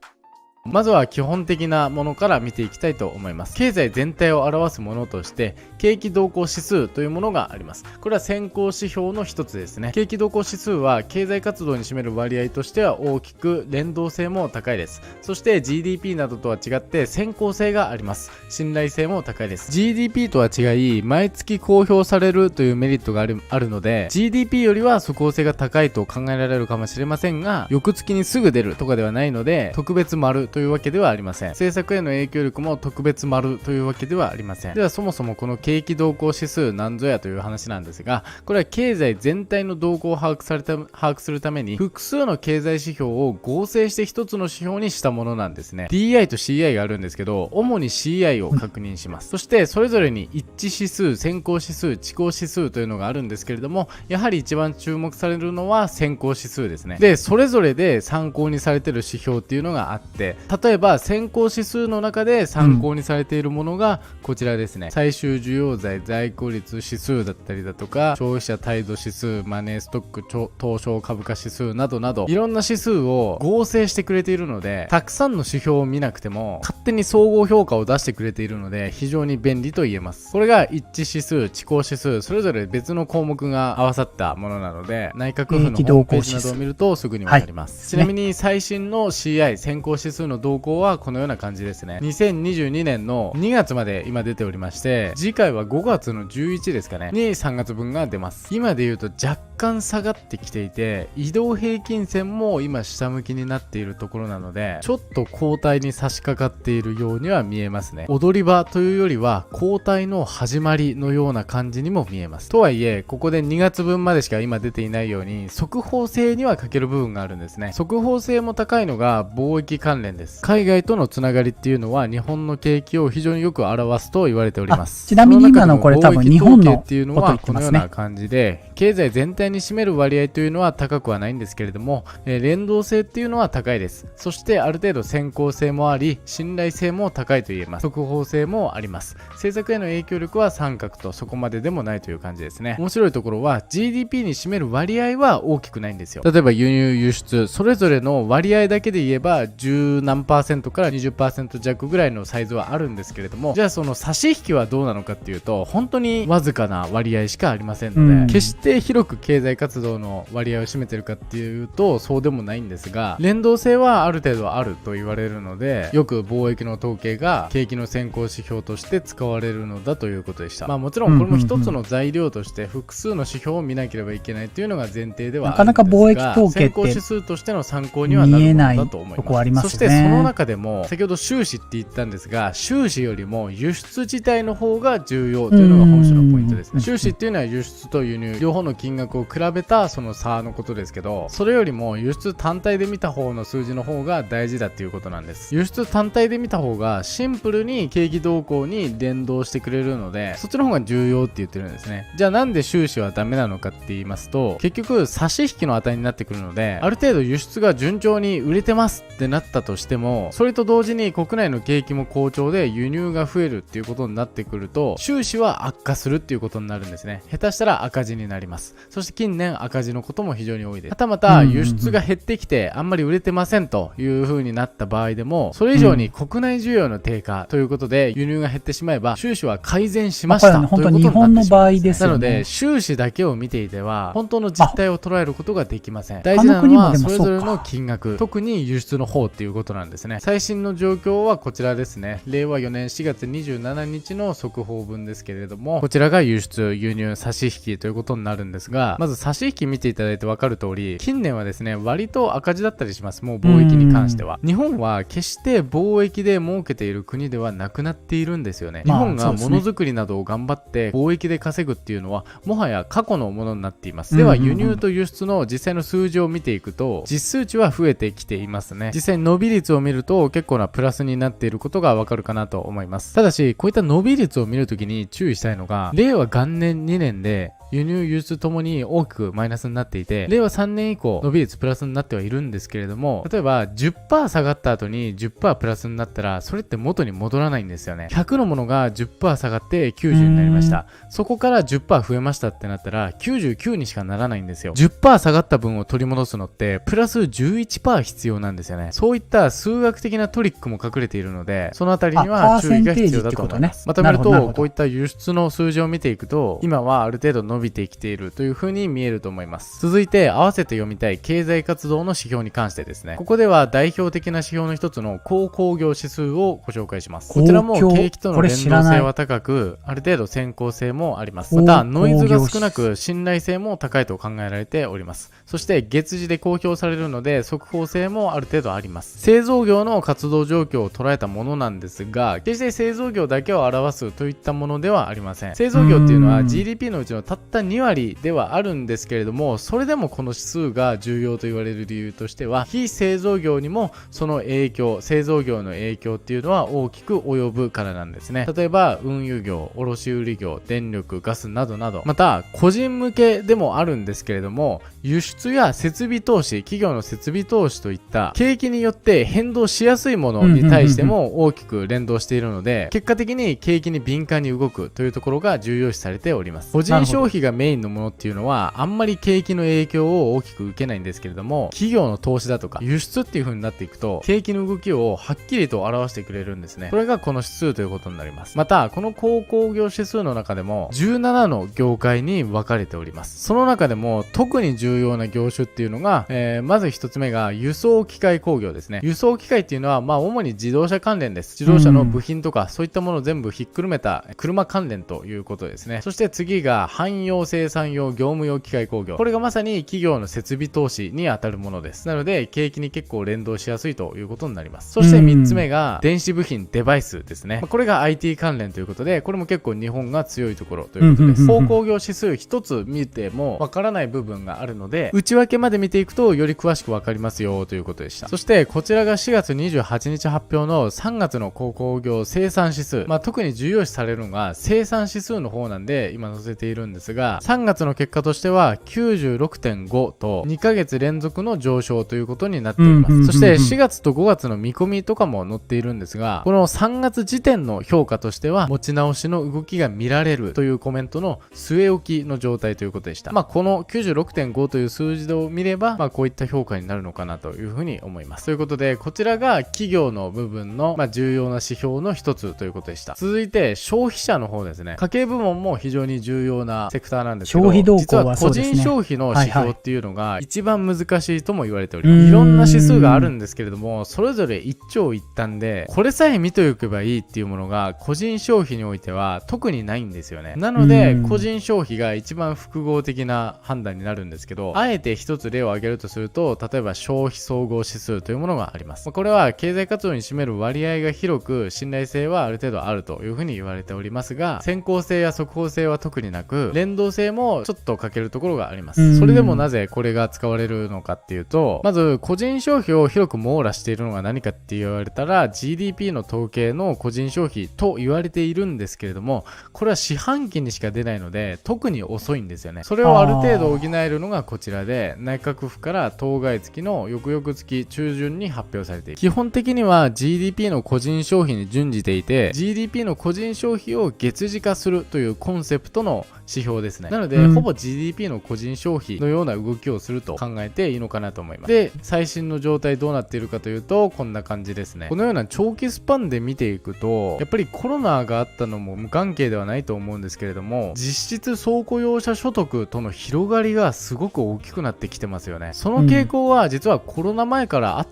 まずは基本的なものから見ていきたいと思います。経済全体を表すものとして景気動向指数というものがあります。これは先行指標の一つですね。景気動向指数は経済活動に占める割合としては大きく連動性も高いです。そして GDP などとは違って先行性があります。信頼性も高いです。 GDP とは違い毎月公表されるというメリットがあるので GDP よりは即効性が高いと考えられるかもしれませんが、翌月にすぐ出るとかではないので特別丸というわけではありません。政策への影響力も特別丸というわけではありません。ではそもそもこの景気動向指数なんぞやという話なんですが、これは経済全体の動向を把握するために複数の経済指標を合成して一つの指標にしたものなんですね。 DI と CI があるんですけど、主に CI を確認します。そしてそれぞれに一致指数、先行指数、遅行指数というのがあるんですけれども、やはり一番注目されるのは先行指数ですね。でそれぞれで参考にされている指標っていうのがあって、例えば先行指数の中で参考にされているものがこちらですね。最終需要財在庫率指数だったりだとか、消費者態度指数、マネーストック東証株価指数などなど、いろんな指数を合成してくれているので、たくさんの指標を見なくても勝手に総合評価を出してくれているので非常に便利と言えます。これが一致指数、遅行指数、それぞれ別の項目が合わさったものなので、内閣府のホームページなどを見るとすぐにわかります。ちなみに最新の CI 先行指数の動向はこのような感じですね。2022年の2月まで今出ておりまして、次回は5月の11ですかねに3月分が出ます。今で言うと若干下がってきていて、移動平均線も今下向きになっているところなので、ちょっと後退に差し掛かっているようには見えますね。踊り場というよりは後退の始まりのような感じにも見えます。とはいえここで2月分までしか今出ていないように速報性には欠ける部分があるんですね。速報性も高いのが貿易関連です。海外とのつながりっていうのは日本の景気を非常によく表すと言われております。ちなみに今のこれ多分日本のっていうのはこのような感じで、経済全体に占める割合というのは高くはないんですけれども、連動性っていうのは高いです。そしてある程度先行性もあり、信頼性も高いと言えます。速報性もあります。政策への影響力は三角とそこまででもないという感じですね。面白いところは GDP に占める割合は大きくないんですよ。例えば輸入輸出それぞれの割合だけで言えば10何%から20% 弱ぐらいのサイズはあるんですけれども、じゃあその差し引きはどうなのかっていうと、本当にわずかな割合しかありませんので、決して広く経済活動の割合を占めてるかっていうとそうでもないんですが、連動性はある程度あると言われるので、よく貿易の統計が景気の先行指標として使われるのだということでした。もちろんこれも一つの材料として複数の指標を見なければいけないというのが前提ではあるんですが、なかなか貿易統計って先行指数としての参考にはなるものだと思います。そしてその中でも先ほど収支って言ったんですが、収支よりも輸出自体の方が重要というのが本書のポイントですね。収支っていうのは輸出と輸入両方の金額を比べたその差のことですけど、それよりも輸出単体で見た方の数字の方が大事だっていうことなんです。輸出単体で見た方がシンプルに景気動向に連動してくれるので、そっちの方が重要って言ってるんですね。じゃあなんで収支はダメなのかって言いますと、結局差し引きの値になってくるので、ある程度輸出が順調に売れてますってなったとしても、それと同時に国内の景気も好調で輸入が増えるっていうことになってくると、収支は悪化するっていうことになるんですね。下手したら赤字になります。そして近年赤字のことも非常に多いです。はたまた輸出が減ってきてあんまり売れてませんという風になった場合でも、それ以上に国内需要の低下ということで輸入が減ってしまえば収支は改善しましたということになってしまうんです。なので収支だけを見ていては本当の実態を捉えることができません。大事なのはそれぞれの金額、特に輸出の方っていうことなんですね。最新の状況はこちらですね。令和4年4月27日の速報分ですけれども、こちらが輸出輸入差し引きということになるんですが、まず差し引き見ていただいて分かる通り、近年はですね、割と赤字だったりします。もう貿易に関しては。日本は決して貿易で儲けている国ではなくなっているんですよね。日本がものづくりなどを頑張って貿易で稼ぐっていうのは、もはや過去のものになっています。では、輸入と輸出の実際の数字を見ていくと、実数値は増えてきていますね。実際に伸び率を見ると、結構なプラスになっていることがわかるかなと思います。ただし、こういった伸び率を見るときに注意したいのが、令和元年2年で、輸入輸出ともに大きくマイナスになっていて、令和3年以降伸び率プラスになってはいるんですけれども、例えば 10% 下がった後に 10% プラスになったら、それって元に戻らないんですよね。100のものが 10% 下がって90になりました。そこから 10% 増えましたってなったら99にしかならないんですよ。10% 下がった分を取り戻すのってプラス 11% 必要なんですよね。そういった数学的なトリックも隠れているので、そのあたりには注意が必要だと思います。まとめると、こういった輸出の数字を見ていくと、今はある程度伸びてきているという風に見えると思います。続いて合わせて読みたい経済活動の指標に関してですね、ここでは代表的な指標の一つの鉱工業指数をご紹介します。こちらも景気との連動性は高く、ある程度先行性もあります。またノイズが少なく信頼性も高いと考えられております。そして月次で公表されるので速報性もある程度あります。製造業の活動状況を捉えたものなんですが、決して製造業だけを表すといったものではありません。製造業っていうのは GDP のうちのたった2割ではあるんですけれども、それでもこの指数が重要と言われる理由としては、非製造業にもその影響、製造業の影響っていうのは大きく及ぶからなんですね。例えば運輸業、卸売業、電力、ガスなどなど、また個人向けでもあるんですけれども、輸出や設備投資、企業の設備投資といった景気によって変動しやすいものに対しても大きく連動しているので、結果的に景気に敏感に動くというところが重要視されております。個人消費がメインのものっていうのはあんまり景気の影響を大きく受けないんですけれども、企業の投資だとか輸出っていう風になっていくと景気の動きをはっきりと表してくれるんですね。これがこの指数ということになります。またこの鉱工業指数の中でも17の業界に分かれております。その中でも特に重要な業種っていうのが、まず一つ目が輸送機械工業ですね。輸送機械っていうのは主に自動車関連です。自動車の部品とかそういったものを全部ひっくるめた車関連ということですね。そして次が汎用生産用業務用機械工業。これがまさに企業の設備投資に当たるものです。なので景気に結構連動しやすいということになります。そして3つ目が電子部品デバイスですね。これが IT 関連ということで、これも結構日本が強いところということです。鉱工業指数一つ見てもわからない部分があるので、内訳まで見ていくとより詳しくわかりますよということでした。そしてこちらが4月28日発表の3月の鉱工業生産指数。特に重要視されるのが生産指数の方なんで今載せているんですが、3月の結果としては 96.5 と2ヶ月連続の上昇ということになっています。そして4月と5月の見込みとかも載っているんですが、この3月時点の評価としては持ち直しの動きが見られるというコメントの据え置きの状態ということでした。この 96.5 という数字を見れば、こういった評価になるのかなというふうに思います。ということで、こちらが企業の部分の、重要な指標の一つということでした。続いて消費者の方ですね。家計部門も非常に重要なセクターなんですけど、消費動向は実は個人消費の指標っていうのが一番難しいとも言われております。いろんな指数があるんですけれども、それぞれ一長一短で、これさえ見ておけばいいっていうものが個人消費においては特にないんですよね。なので個人消費が一番複合的な判断になるんですけど、あえて一つ例を挙げるとすると、例えば消費総合指数というものがあります。これは経済活動に占める割合が広く、信頼性はある程度あるというふうに言われておりますが、先行性や速報性は特になく、連動性もちょっと欠けるところがあります。それでもなぜこれが使われるのかっていうと、まず個人消費を広く網羅しているのが何かって言われたら GDP の統計の個人消費と言われているんですけれども、これは四半期にしか出ないので特に遅いんですよね。それをある程度補えるのがこちらで、内閣府から当該月の翌々月中旬に発表されている。基本的には GDP の個人消費に準じていて、 GDP の個人消費を月次化するというコンセプトの指標ですね。なので、ほぼ GDP の個人消費のような動きをすると考えていいのかなと思います。で、最新の状態どうなっているかというと、こんな感じですね。このような長期スパンで見ていくと、やっぱりコロナがあったのも無関係ではないと思うんですけれども、実質総雇用者所得との広がりがすごく大きくなってきてますよね。その傾向は実はコロナ前からあっ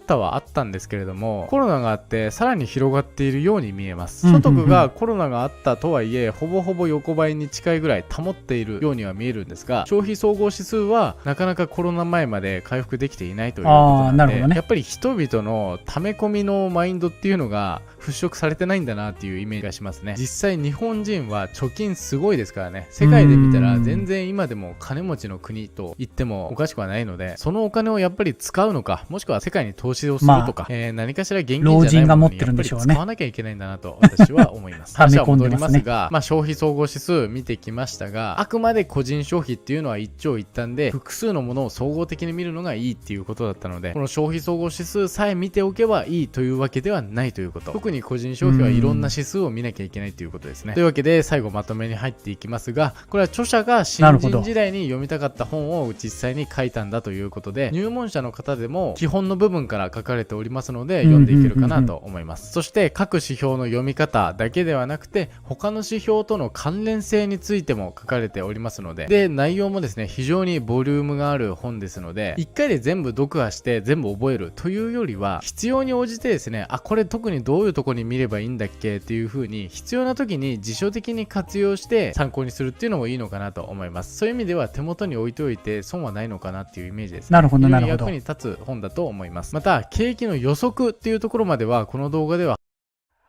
たんですけれども、コロナがあってさらに広がっているように見えます。所得がコロナがあったとはいえ、ほぼほぼ横ばいに近いぐらい保っていいるようには見えるんですが、消費総合指数はなかなかコロナ前まで回復できていないということなので、やっぱり人々の溜め込みのマインドっていうのが払拭されてないんだなっていうイメージがしますね。実際日本人は貯金すごいですからね。世界で見たら全然今でも金持ちの国と言ってもおかしくはないので、そのお金をやっぱり使うのか、もしくは世界に投資をするとか、何かしら現金じゃないものにやっぱり使わなきゃいけないんだなと私は思います。話は戻りますが、消費総合指数見てきましたが、あくまで個人消費っていうのは一長一短で、複数のものを総合的に見るのがいいっていうことだったので、この消費総合指数さえ見ておけばいいというわけではないということ。特に個人消費はいろんな指数を見なきゃいけないということですね。というわけで最後まとめに入っていきますが、これは著者が新人時代に読みたかった本を実際に書いたんだということで、入門者の方でも基本の部分から書かれておりますので読んでいけるかなと思います。そして各指標の読み方だけではなくて、他の指標との関連性についても書かれておりますので、内容もですね非常にボリュームがある本ですので、1回で全部読破して全部覚えるというよりは、必要に応じてですね、これ特にどういうとこに見ればいいんだっけっていう風に必要な時に辞書的に活用して参考にするっていうのもいいのかなと思います。そういう意味では手元に置いておいて損はないのかなっていうイメージですね。なるほどなるほど。役に立つ本だと思います。また景気の予測っていうところまではこの動画では、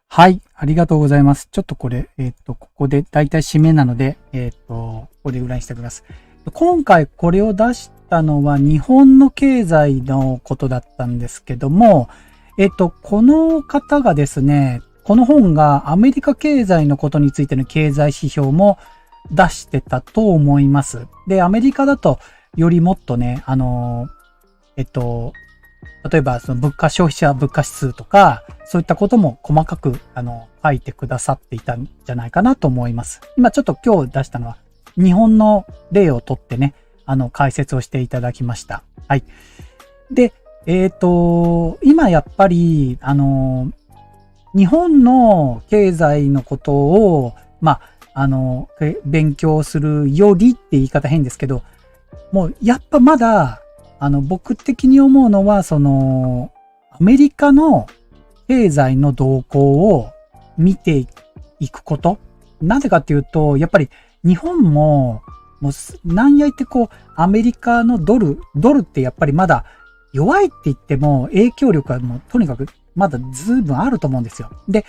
はい、ありがとうございます。ちょっとこれ、ここでだいたい締めなので、ここで裏にしてください。今回これを出したのは日本の経済のことだったんですけども、この方がですね、この本がアメリカ経済のことについての経済指標も出してたと思います。で、アメリカだとよりもっとね、例えばその消費者物価指数とか、そういったことも細かく書いてくださっていたんじゃないかなと思います。今ちょっと今日出したのは日本の例をとってね、解説をしていただきました。はい。で、今やっぱり、日本の経済のことを、勉強するよりって言い方変ですけど、もうやっぱまだ、僕的に思うのは、アメリカの経済の動向を見ていくこと。なぜかっていうと、やっぱり日本もなんやいってアメリカのドルってやっぱりまだ弱いって言っても影響力はもうとにかくまだずいぶんあると思うんですよ。で、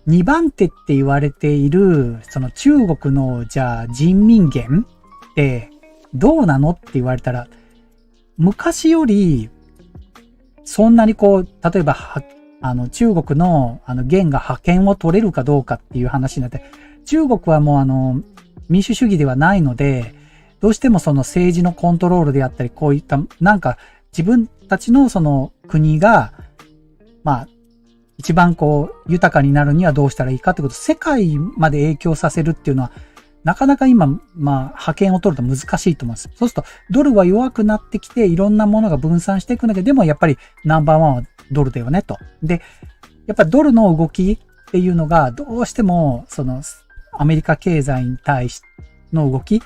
2番手って言われている、その中国のじゃあ人民元ってどうなのって言われたら、昔よりそんなに例えば中国の元が覇権を取れるかどうかっていう話になって、中国はもう民主主義ではないので、どうしてもその政治のコントロールであったり、こういったなんか自分たちのその国が一番豊かになるにはどうしたらいいかってこと、世界まで影響させるっていうのはなかなか今覇権を取ると難しいと思うんです。そうするとドルは弱くなってきて、いろんなものが分散していくんだけど、でもやっぱりナンバーワンはドルだよねと。で、やっぱりドルの動きっていうのがどうしてもそのアメリカ経済に対しての動き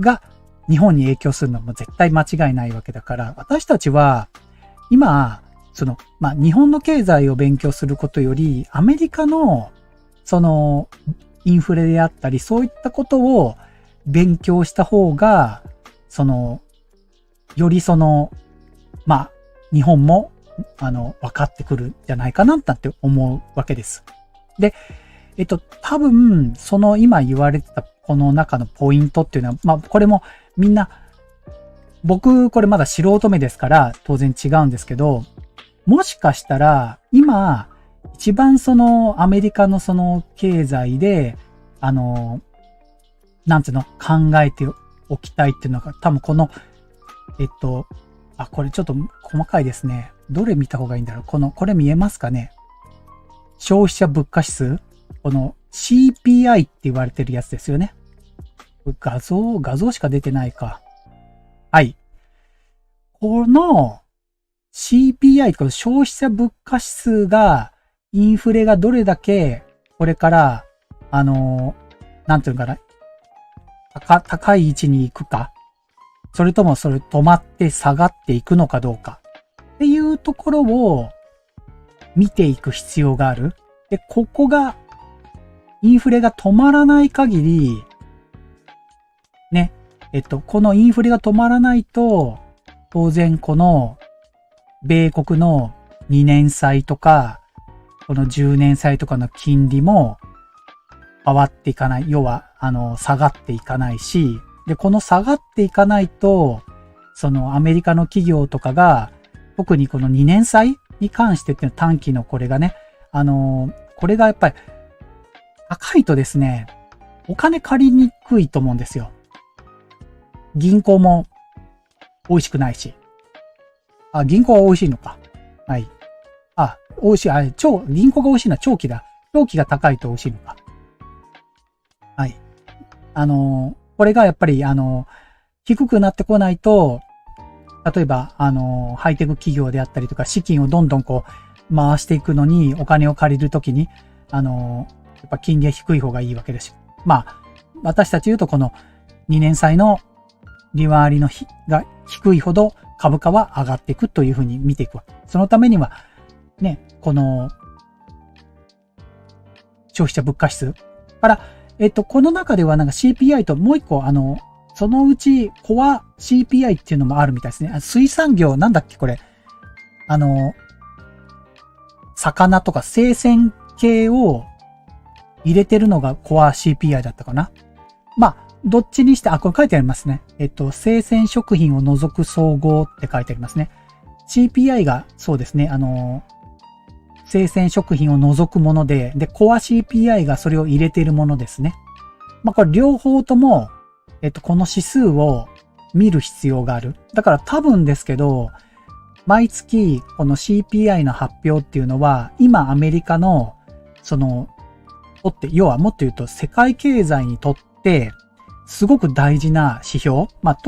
が日本に影響するのも絶対間違いないわけだから、私たちは今日本の経済を勉強することより、アメリカのインフレであったり、そういったことを勉強した方が、より日本も分かってくるんじゃないかなって思うわけです。で、多分今言われてたこの中のポイントっていうのは、これもみんな、僕これまだ素人目ですから当然違うんですけど、もしかしたら今一番アメリカの経済で考えておきたいっていうのが、多分このこれちょっと細かいですね。どれ見た方がいいんだろう。これ見えますかね。消費者物価指数、この CPI って言われてるやつですよね。画像しか出てないか。はい。この CPI、この消費者物価指数が、インフレがどれだけ、これから、なんていうのかな、高い位置に行くか、それともそれ止まって下がっていくのかどうか、っていうところを見ていく必要がある。で、ここが、インフレが止まらない限り、ね、このインフレが止まらないと、当然この、米国の2年債とか、この10年債とかの金利も変わっていかない。要は、下がっていかないし、で、この下がっていかないと、そのアメリカの企業とかが、特にこの2年債に関してっていうのは短期のこれがね、これがやっぱり高いとですね、お金借りにくいと思うんですよ。銀行も美味しくないし。あ、銀行は美味しいのか。はい。あ、美味しい。銀行が美味しいのは長期だ。長期が高いと美味しいのか。はい。これがやっぱり、低くなってこないと、例えば、ハイテク企業であったりとか、資金をどんどんこう、回していくのに、お金を借りるときに、やっぱ金利は低い方がいいわけです。まあ、私たち言うとこの2年債の利回りのが低いほど株価は上がっていくというふうに見ていくわけ。そのためには、ね、この、消費者物価指数から、この中ではなんか CPI ともう一個、そのうちコア CPI っていうのもあるみたいですね。水産業、なんだっけこれ。魚とか生鮮系を入れてるのがコア CPI だったかな。まあ、どっちにして、これ書いてありますね。生鮮食品を除く総合って書いてありますね。CPI がそうですね。生鮮食品を除くもので、コア CPI がそれを入れているものですね。まあ、これ両方とも、この指数を見る必要がある。だから多分ですけど、毎月この CPI の発表っていうのは、今アメリカの、要はもっと言うと世界経済にとって、すごく大事な指標。まあ、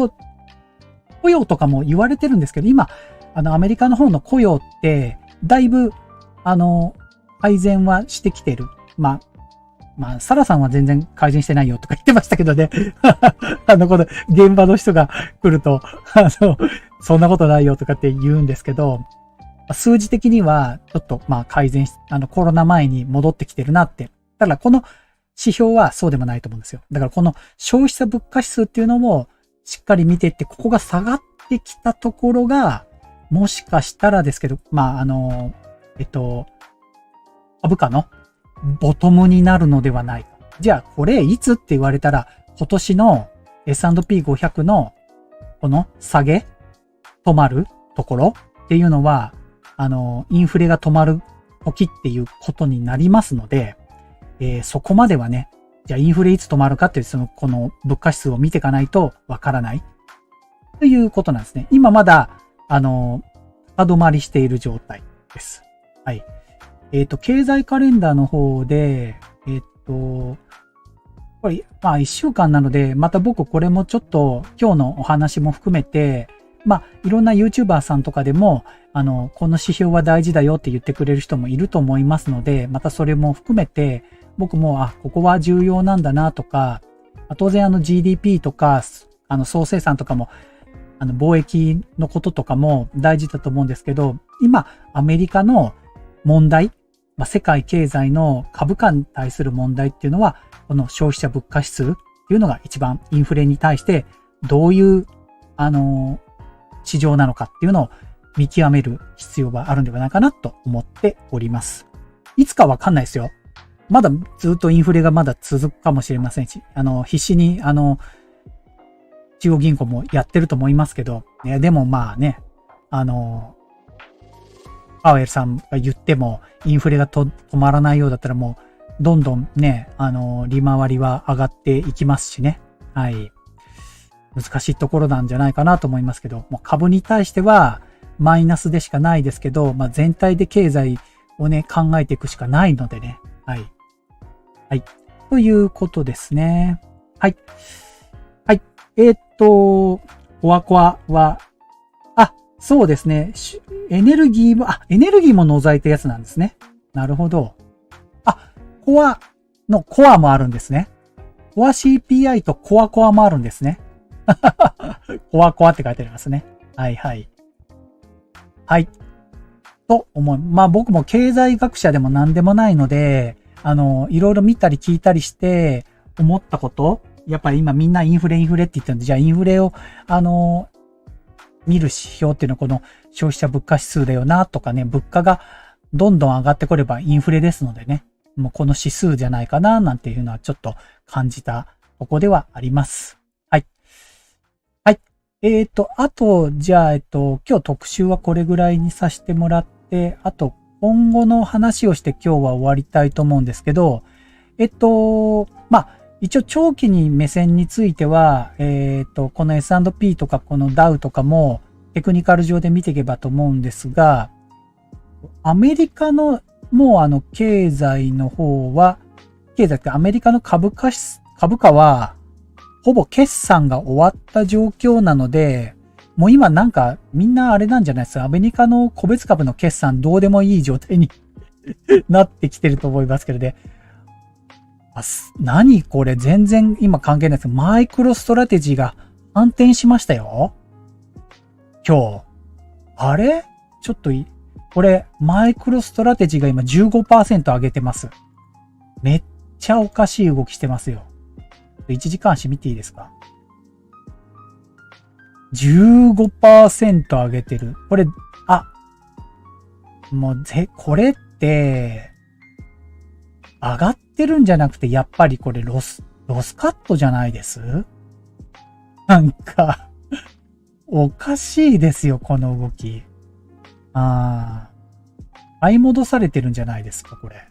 雇用とかも言われてるんですけど、今、アメリカの方の雇用って、だいぶ、改善はしてきてる。まあ、サラさんは全然改善してないよとか言ってましたけどね。この現場の人が来ると、そんなことないよとかって言うんですけど、数字的にはちょっと改善し、コロナ前に戻ってきてるなって。だからこの指標はそうでもないと思うんですよ。だからこの消費者物価指数っていうのもしっかり見ていって、ここが下がってきたところが、もしかしたらですけど、株価のボトムになるのではないか。じゃあ、これいつって言われたら、今年の S&P500 のこの下げ止まるところっていうのは、インフレが止まる時っていうことになりますので、そこまではね、じゃあインフレいつ止まるかっていう、この物価指数を見ていかないとわからないということなんですね。今まだ、止まりしている状態です。はい。経済カレンダーの方で、これ、1週間なので、また僕これもちょっと今日のお話も含めて、いろんな YouTuber さんとかでも、この指標は大事だよって言ってくれる人もいると思いますので、またそれも含めて、僕も、ここは重要なんだなとか、当然GDP とか、総生産とかも、貿易のこととかも大事だと思うんですけど、今、アメリカの問題、世界経済の株価に対する問題っていうのは、この消費者物価指数っていうのが一番インフレに対してどういう、市場なのかっていうのを見極める必要があるんではないかなと思っております。いつかわかんないですよ。まだずっとインフレがまだ続くかもしれませんし、必死に、中央銀行もやってると思いますけど、でもパウエルさんが言っても、インフレが止まらないようだったらもう、どんどんね、利回りは上がっていきますしね。はい。難しいところなんじゃないかなと思いますけど、もう株に対してはマイナスでしかないですけど、全体で経済をね、考えていくしかないのでね。はい。はい。ということですね。はい。はい。コアコアは、そうですね。エネルギーも除いたやつなんですね。なるほど。コアのコアもあるんですね。コア CPI とコアコアもあるんですね。コアコアって書いてありますね。はいはい。はい。と思う。僕も経済学者でも何でもないので、いろいろ見たり聞いたりして思ったこと、やっぱり今みんなインフレって言ってるんで、じゃあインフレを、見る指標っていうのはこの消費者物価指数だよなとかね、物価がどんどん上がってこればインフレですのでね、もうこの指数じゃないかななんていうのはちょっと感じたとこではあります。はい。はい。あと、じゃあ、今日特集はこれぐらいにさせてもらって、あと、今後の話をして今日は終わりたいと思うんですけど、まあ、一応長期に目線については、この S&P とかこのダウとかもテクニカル上で見ていけばと思うんですが、アメリカのもう経済の方は、経済ってアメリカの株価はほぼ決算が終わった状況なので、もう今なんかみんなあれなんじゃないですか。アメリカの個別株の決算どうでもいい状態になってきてると思いますけどね。何これ全然今関係ないですけど、マイクロストラテジーが反転しましたよ。今日。あれちょっとこれ、マイクロストラテジーが今 15% 上げてます。めっちゃおかしい動きしてますよ。1時間足見ていいですか？ 15% 上げてる。これ、もうこれって、上がってるんじゃなくて、やっぱりこれロスカットじゃないです？なんか、おかしいですよ、この動き。買い戻されてるんじゃないですか、これ。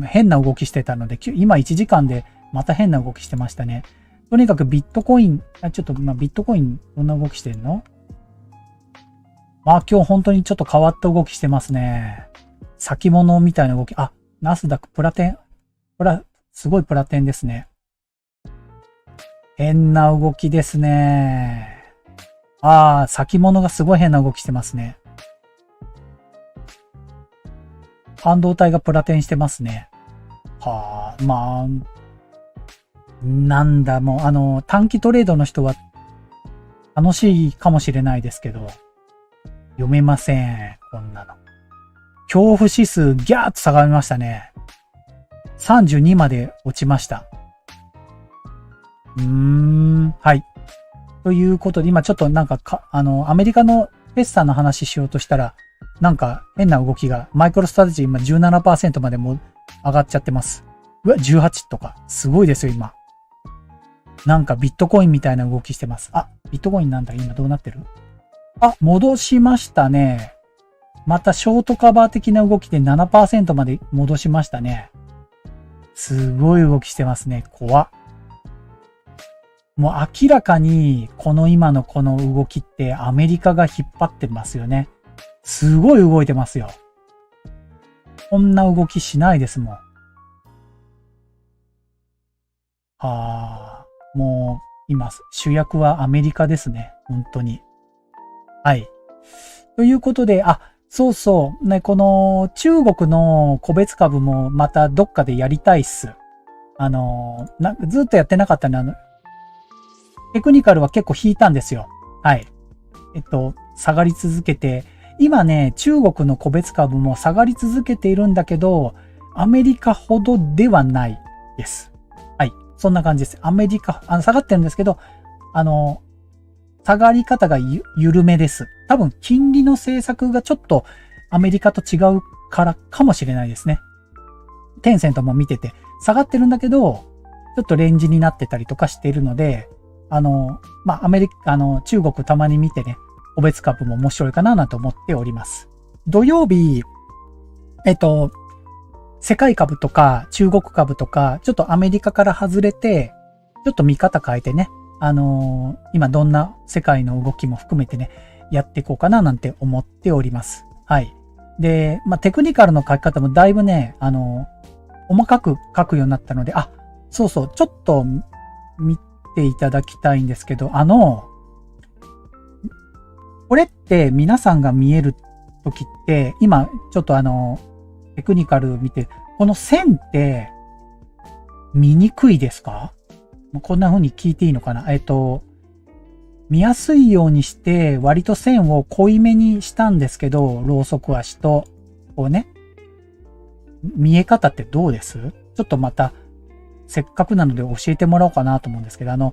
変な動きしてたので、今1時間でまた変な動きしてましたね。とにかくビットコイン、ビットコインどんな動きしてんの？今日本当にちょっと変わった動きしてますね。先物みたいな動き。ナスダックプラテン。すごいプラテンですね。変な動きですね。先物がすごい変な動きしてますね。半導体がプラテンしてますね。なんだ、もう、短期トレードの人は楽しいかもしれないですけど、読めません。こんなの。恐怖指数ギャーッと下がりましたね。32まで落ちました。はい。ということで、今ちょっとなんかアメリカの決算の話しようとしたら、なんか変な動きが、マイクロストラテジー今 17% までも上がっちゃってます。18とか。すごいですよ、今。なんかビットコインみたいな動きしてます。ビットコインなんだ、今どうなってる？戻しましたね。またショートカバー的な動きで 7% まで戻しましたね。すごい動きしてますね。怖っ。もう明らかに今のこの動きってアメリカが引っ張ってますよね。すごい動いてますよ。こんな動きしないですもん。もう今主役はアメリカですね。本当に。はい。ということで、そうそうね、この中国の個別株もまたどっかでやりたいっす。ずっとやってなかったんで、テクニカルは結構引いたんですよ。はい。下がり続けて、今ね、中国の個別株も下がり続けているんだけど、アメリカほどではないです。はい。そんな感じです。アメリカ、下がってるんですけど、下がり方が緩めです。多分、金利の政策がちょっとアメリカと違うからかもしれないですね。テンセントも見てて、下がってるんだけど、ちょっとレンジになってたりとかしているので、中国たまに見てね、個別株も面白いかなと思っております。土曜日、世界株とか中国株とか、ちょっとアメリカから外れて、ちょっと見方変えてね、今どんな世界の動きも含めてね、やっていこうかななんて思っております。はい。で、テクニカルの書き方もだいぶね、細かく書くようになったので、そうそう、ちょっと見ていただきたいんですけど、これって皆さんが見えるときって、今ちょっとテクニカル見て、この線って見にくいですか？こんな風に聞いていいのかな？見やすいようにして割と線を濃いめにしたんですけど、ロウソク足と、こうね、見え方ってどうです？ちょっとまたせっかくなので教えてもらおうかなと思うんですけど、ちょ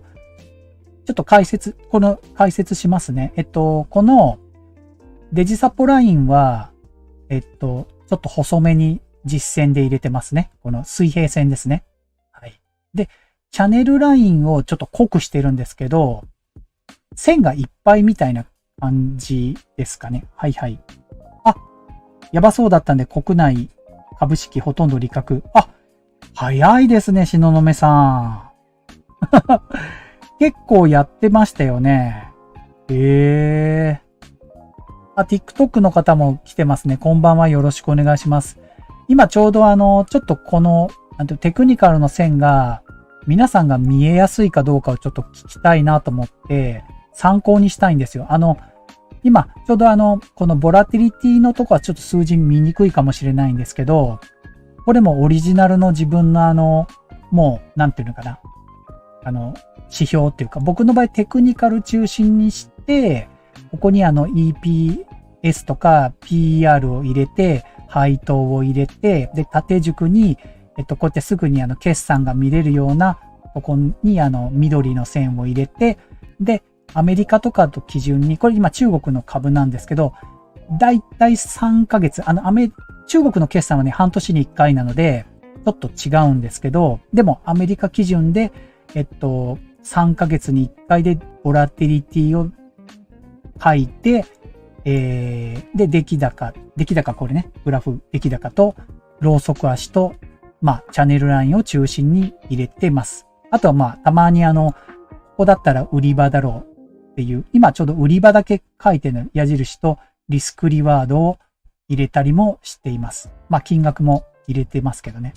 っと解説しますね。このデジサポラインは、ちょっと細めに実線で入れてますね。この水平線ですね。はい。で、チャンネルラインをちょっと濃くしてるんですけど、線がいっぱいみたいな感じですかね。はいはい。あ、やばそうだったんで国内株式ほとんど利確。あ、早いですね、東雲さん。結構やってましたよね。TikTok の方も来てますね。こんばんは。よろしくお願いします。今ちょうどちょっとこの、テクニカルの線が、皆さんが見えやすいかどうかをちょっと聞きたいなと思って、参考にしたいんですよ。今、ちょうどこのボラティリティのとこはちょっと数字見にくいかもしれないんですけど、これもオリジナルの自分のもう、なんていうのかな。指標っていうか、僕の場合テクニカル中心にして、ここにEPS とか PER を入れて、配当を入れて、で、縦軸に、こうやってすぐに決算が見れるような、ここに緑の線を入れて、で、アメリカとかと基準に、これ今中国の株なんですけど、だいたい3ヶ月、中国の決算はね、半年に1回なので、ちょっと違うんですけど、でもアメリカ基準で、3ヶ月に1回でボラティリティを書いて、で、出来高これね、グラフ、出来高と、ローソク足と、チャンネルラインを中心に入れてます。あとはたまにここだったら売り場だろうっていう、今ちょうど売り場だけ書いてる矢印とリスクリワードを入れたりもしています。金額も入れてますけどね。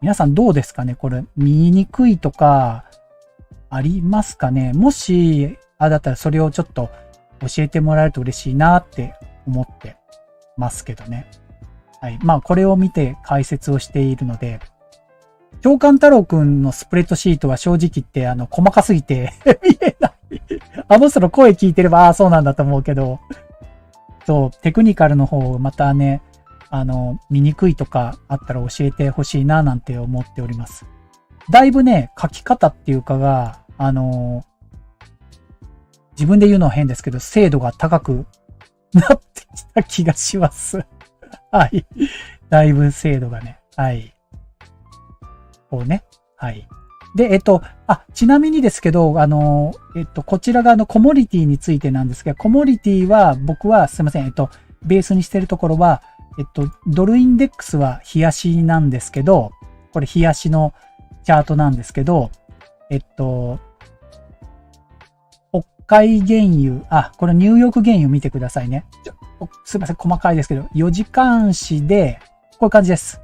皆さんどうですかね？これ見にくいとかありますかね？もし、だったらそれをちょっと教えてもらえると嬉しいなって思ってますけどね。はい。これを見て解説をしているので、長官太郎くんのスプレッドシートは正直言って細かすぎて見えない。人の声聞いてれば、そうなんだと思うけど、そう、テクニカルの方またね、見にくいとかあったら教えてほしいななんて思っております。だいぶね、書き方っていうかが、自分で言うのは変ですけど、精度が高くなってきた気がします。はい。だいぶ精度がね。はい。こうね。はい。で、ちなみにですけど、こちらがコモディティについてなんですが、コモディティは僕はすいません、ベースにしてるところは、ドルインデックスは日足なんですけど、これ日足のチャートなんですけど、北海原油、これニューヨーク原油見てくださいね。すいません、細かいですけど、4時間足で、こういう感じです。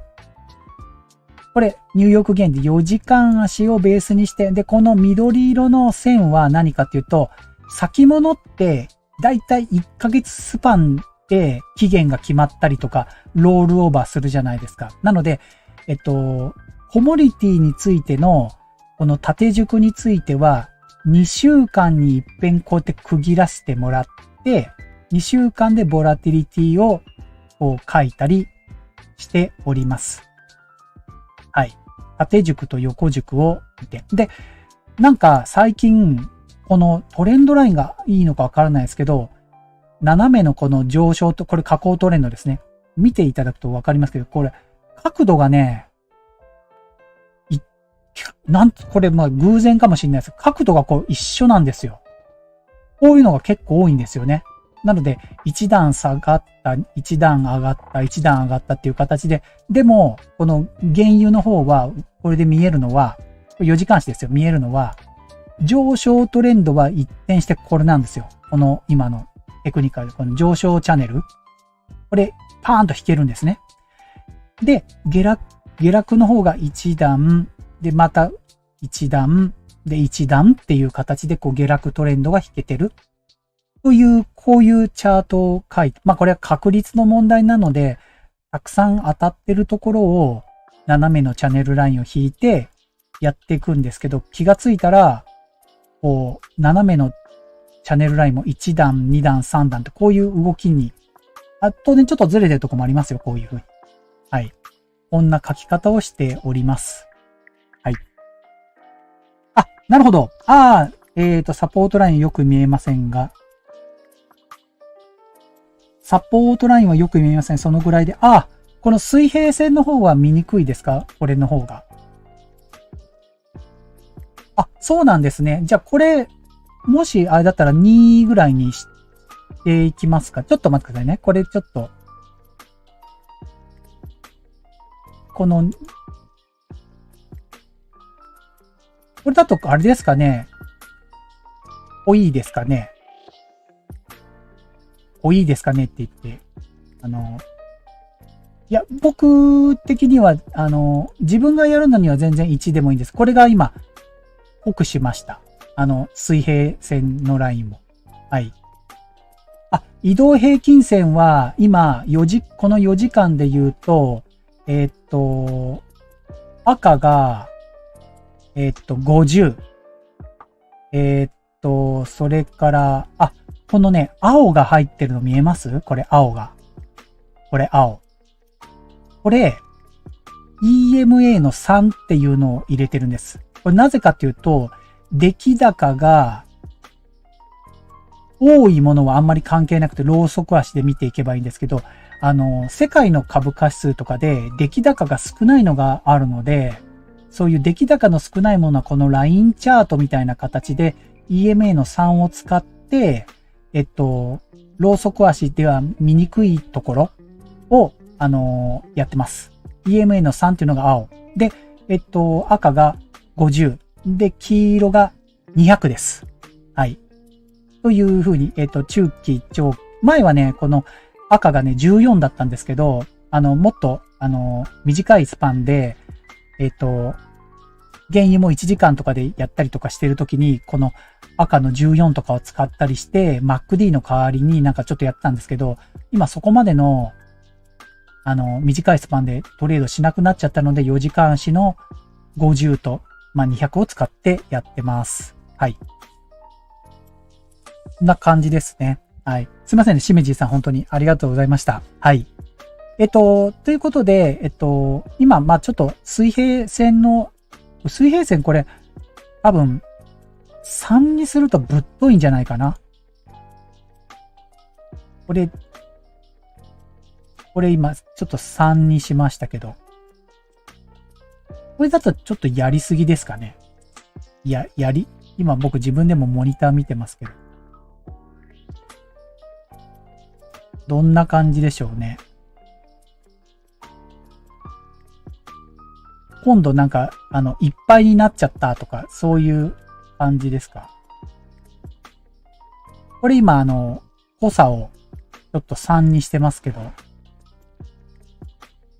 これ、ニューヨーク原油で4時間足をベースにして、で、この緑色の線は何かっていうと、先物って、だいたい1ヶ月スパンで期限が決まったりとか、ロールオーバーするじゃないですか。なので、コモディティについての、この縦軸については、2週間に一遍こうやって区切らせてもらって、2週間でボラティリティをこう書いたりしております。はい。縦軸と横軸を見て。で、なんか最近、このトレンドラインがいいのかわからないですけど、斜めのこの上昇と、これ下降トレンドですね。見ていただくとわかりますけど、これ、角度がね、これ偶然かもしれないです。角度がこう一緒なんですよ。こういうのが結構多いんですよね。なので、一段下がった、一段上がった、一段上がったっていう形で、でも、この原油の方は、これで見えるのは、4時間足ですよ。見えるのは、上昇トレンドは一転してこれなんですよ。この今のテクニカル、この上昇チャンネル。これ、パーンと引けるんですね。で、下落の方が一段、で、また一段、で、一段っていう形でこう下落トレンドが引けてる。という、こういうチャートを書いて、これは確率の問題なので、たくさん当たってるところを斜めのチャンネルラインを引いてやっていくんですけど、気がついたら、こう、斜めのチャンネルラインも1段、2段、3段ってこういう動きに、当然ちょっとずれてるとこもありますよ、こういうふうに。はい。こんな書き方をしております。はい。なるほど。サポートラインよく見えませんが。サポートラインはよく見えません。そのぐらいで。この水平線の方は見にくいですか？これの方が。そうなんですね。じゃあこれ、もしあれだったら2ぐらいにしていきますか？ちょっと待ってくださいね。これちょっと。これだとあれですかね。いいですかね。いいですかねって言って。いや、僕的には、自分がやるのには全然1でもいいんです。これが今、濃くしました。水平線のラインも。はい。移動平均線は、今、この4時間で言うと、赤が、50。それから、このね、青が入ってるの見えます？これ青が。これ青。これ、EMA の3っていうのを入れてるんです。これなぜかっていうと、出来高が多いものはあんまり関係なくて、ローソク足で見ていけばいいんですけど、世界の株価指数とかで出来高が少ないのがあるので、そういう出来高の少ないものはこのラインチャートみたいな形で EMA の3を使って、ローソク足では見にくいところを、やってます。EMA の3っていうのが青。で、赤が50。で、黄色が200です。はい。というふうに、中期、長期。前はね、この赤がね、14だったんですけど、もっと、短いスパンで、原油も1時間とかでやったりとかしてるときに、この赤の14とかを使ったりして、MacD の代わりになんかちょっとやったんですけど、今そこまでの、短いスパンでトレードしなくなっちゃったので、4時間足の50と、200を使ってやってます。はい。こんな感じですね。はい。すいませんね、しめじいさん本当にありがとうございました。はい。ということで、今、ちょっと水平線これ、多分、3にするとぶっといんじゃないかな。これ今、ちょっと3にしましたけど。これだとちょっとやりすぎですかね。今僕自分でもモニター見てますけど。どんな感じでしょうね。今度なんか、いっぱいになっちゃったとか、そういう感じですか。これ今濃さをちょっと3にしてますけど、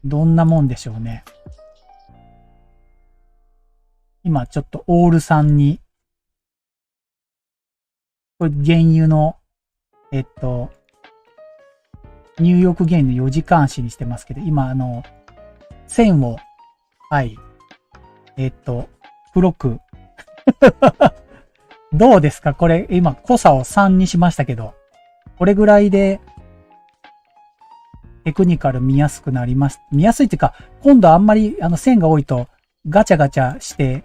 どんなもんでしょうね。今ちょっとオール3に、これ原油の、ニューヨーク原油の4時間足にしてますけど、今線を、はい、黒く、どうですか？これ今濃さを3にしましたけど、これぐらいでテクニカル見やすくなります。見やすいっていうか、今度あんまり線が多いとガチャガチャして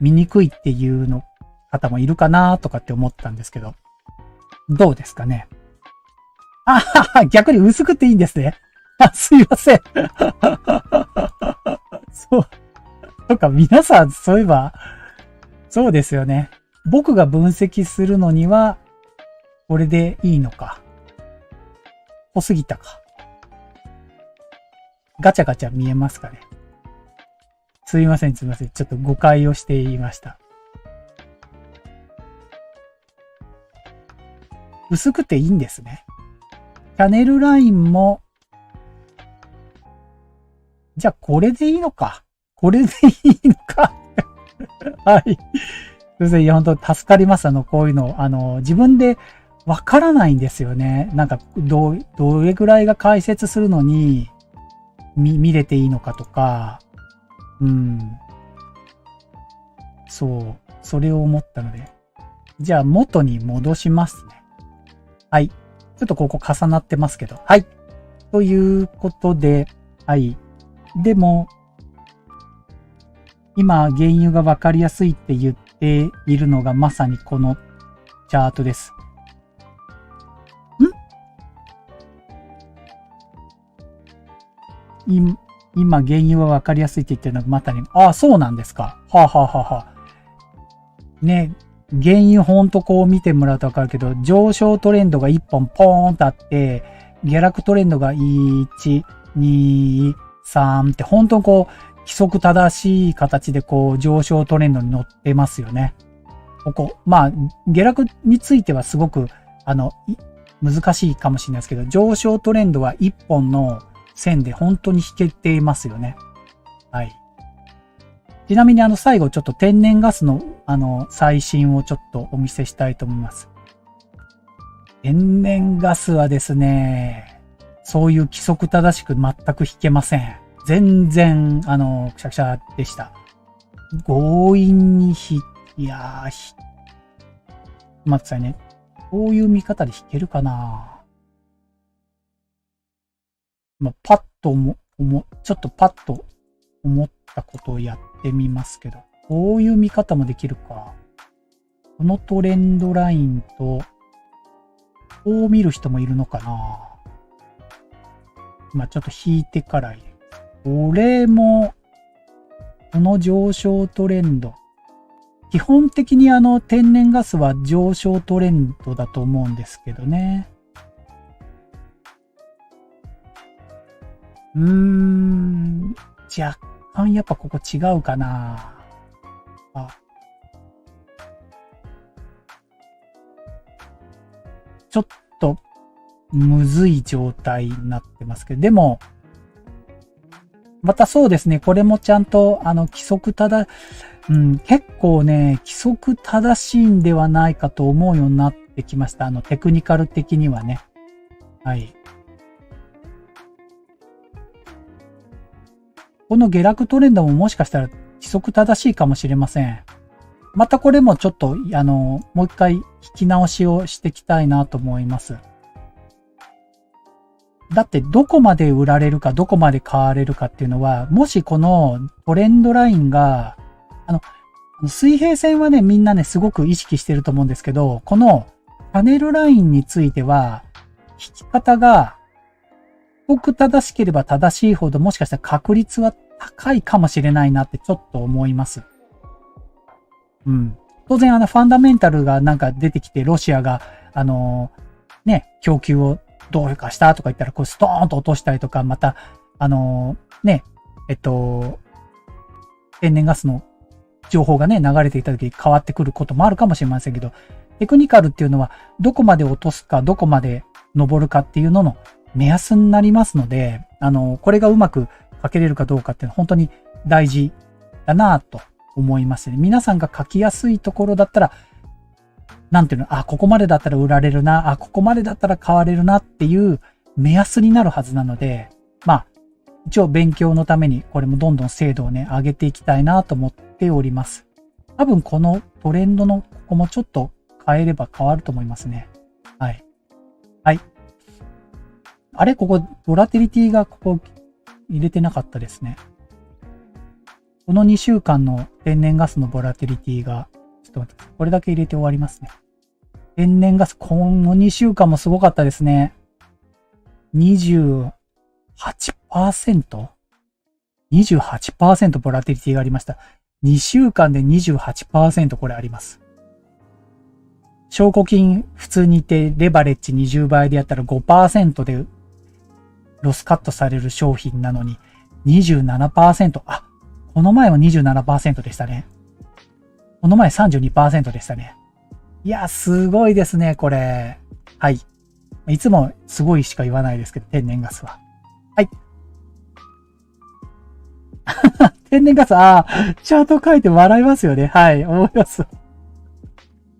見にくいっていうの方もいるかなとかって思ったんですけど、どうですかね？逆に薄くていいんですね。すいません。そう。とか皆さんそういえば、そうですよね。僕が分析するのには、これでいいのか。濃すぎたか。ガチャガチャ見えますかね。すいません。ちょっと誤解をしていました。薄くていいんですね。チャンネルラインも、じゃあこれでいいのか。これでいいのか。はい。すいません。いや、本当助かります。こういうの。自分でわからないんですよね。なんか、どれぐらいが解説するのに、見れていいのかとか、そう。それを思ったので。じゃあ、元に戻しますね。はい。ちょっとここ重なってますけど。はい。ということで、はい。でも、今、原油がわかりやすいって言っているのがまさにこのチャートです。今、原油はわかりやすいって言ってるのがまたに、ああ、そうなんですか。はあ、はあはあはあ、ね、原油ほんとこう見てもらうとわかるけど、上昇トレンドが1本ポーンとあって、下落トレンドが1、2、3って本当にこう、規則正しい形でこう上昇トレンドに乗ってますよね。ここ、まあ、下落についてはすごく、難しいかもしれないですけど、上昇トレンドは1本の線で本当に引けていますよね。はい。ちなみに最後ちょっと天然ガスの最新をちょっとお見せしたいと思います。天然ガスはですね、そういう規則正しく全く引けません。全然、くしゃくしゃでした。強引にいやー、待ってくださいね。こういう見方で引けるかな。まあ、パッとちょっとパッと思ったことをやってみますけど、こういう見方もできるか。このトレンドラインと、こう見る人もいるのかな。まあ、ちょっと引いてから入れる。これも、この上昇トレンド。基本的に天然ガスは上昇トレンドだと思うんですけどね。若干やっぱここ違うかな。ちょっとむずい状態になってますけど、でも、またそうですね、これもちゃんと規則結構ね、規則正しいんではないかと思うようになってきました。テクニカル的にはね。はい。この下落トレンドももしかしたら規則正しいかもしれません。またこれもちょっと、もう一回引き直しをしていきたいなと思います。だってどこまで売られるかどこまで買われるかっていうのは、もしこのトレンドラインが、水平線はね、みんなね、すごく意識してると思うんですけど、このパネルラインについては、引き方が、すごく正しければ正しいほど、もしかしたら確率は高いかもしれないなってちょっと思います。うん。当然ファンダメンタルがなんか出てきて、ロシアが、供給をどうかしたとか言ったら、こうストーンと落としたりとか、また、天然ガスの情報がね、流れていた時に変わってくることもあるかもしれませんけど、テクニカルっていうのは、どこまで落とすか、どこまで登るかっていうのの目安になりますので、これがうまく書けれるかどうかっていうのは本当に大事だなと思いますね。皆さんが書きやすいところだったら、なんていうの、ここまでだったら売られるな、ここまでだったら買われるなっていう目安になるはずなので、まあ、一応勉強のためにこれもどんどん精度をね、上げていきたいなと思っております。多分このトレンドのここもちょっと変えれば変わると思いますね。はい。はい。あれここ、ボラティリティがここ入れてなかったですね。この2週間の天然ガスのボラティリティが、ちょっと待ってください。これだけ入れて終わりますね。天然ガス、この2週間もすごかったですね。28%?28% ボラティリティがありました。2週間で 28% これあります。証拠金普通にいてレバレッジ20倍でやったら 5% でロスカットされる商品なのに 27%。この前は 27% でしたね。この前 32% でしたね。いや、すごいですね、これ。はい。いつもすごいしか言わないですけど、天然ガスは。はい。天然ガス、チャート書いて笑いますよね。はい、思います。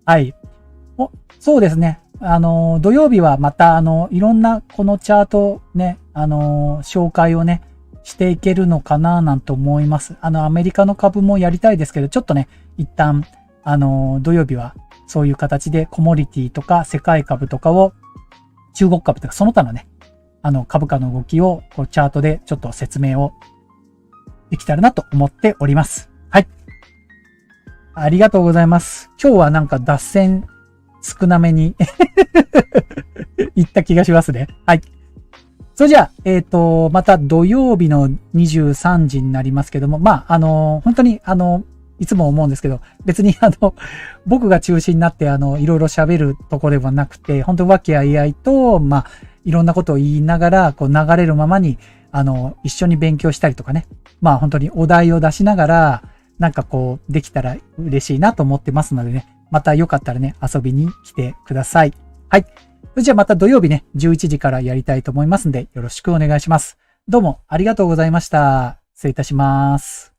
はい。そうですね。土曜日はまた、いろんなこのチャートね、紹介をね、していけるのかななんて思います。アメリカの株もやりたいですけど、ちょっとね、一旦、土曜日はそういう形でコモディティとか世界株とかを、中国株とかその他のね、株価の動きをこうチャートでちょっと説明をできたらなと思っております。はい。ありがとうございます。今日はなんか脱線少なめに言った気がしますね。はい。それじゃあ、また土曜日の23時になりますけども、まあ、本当に、いつも思うんですけど、別に僕が中心になって、いろいろ喋るところではなくて、本当和気あいあいと、まあ、いろんなことを言いながら、こう流れるままに、一緒に勉強したりとかね。まあ、本当にお題を出しながら、なんかこう、できたら嬉しいなと思ってますのでね、またよかったらね、遊びに来てください。はい。それじゃあまた土曜日ね、11時からやりたいと思いますんで、よろしくお願いします。どうもありがとうございました。失礼いたします。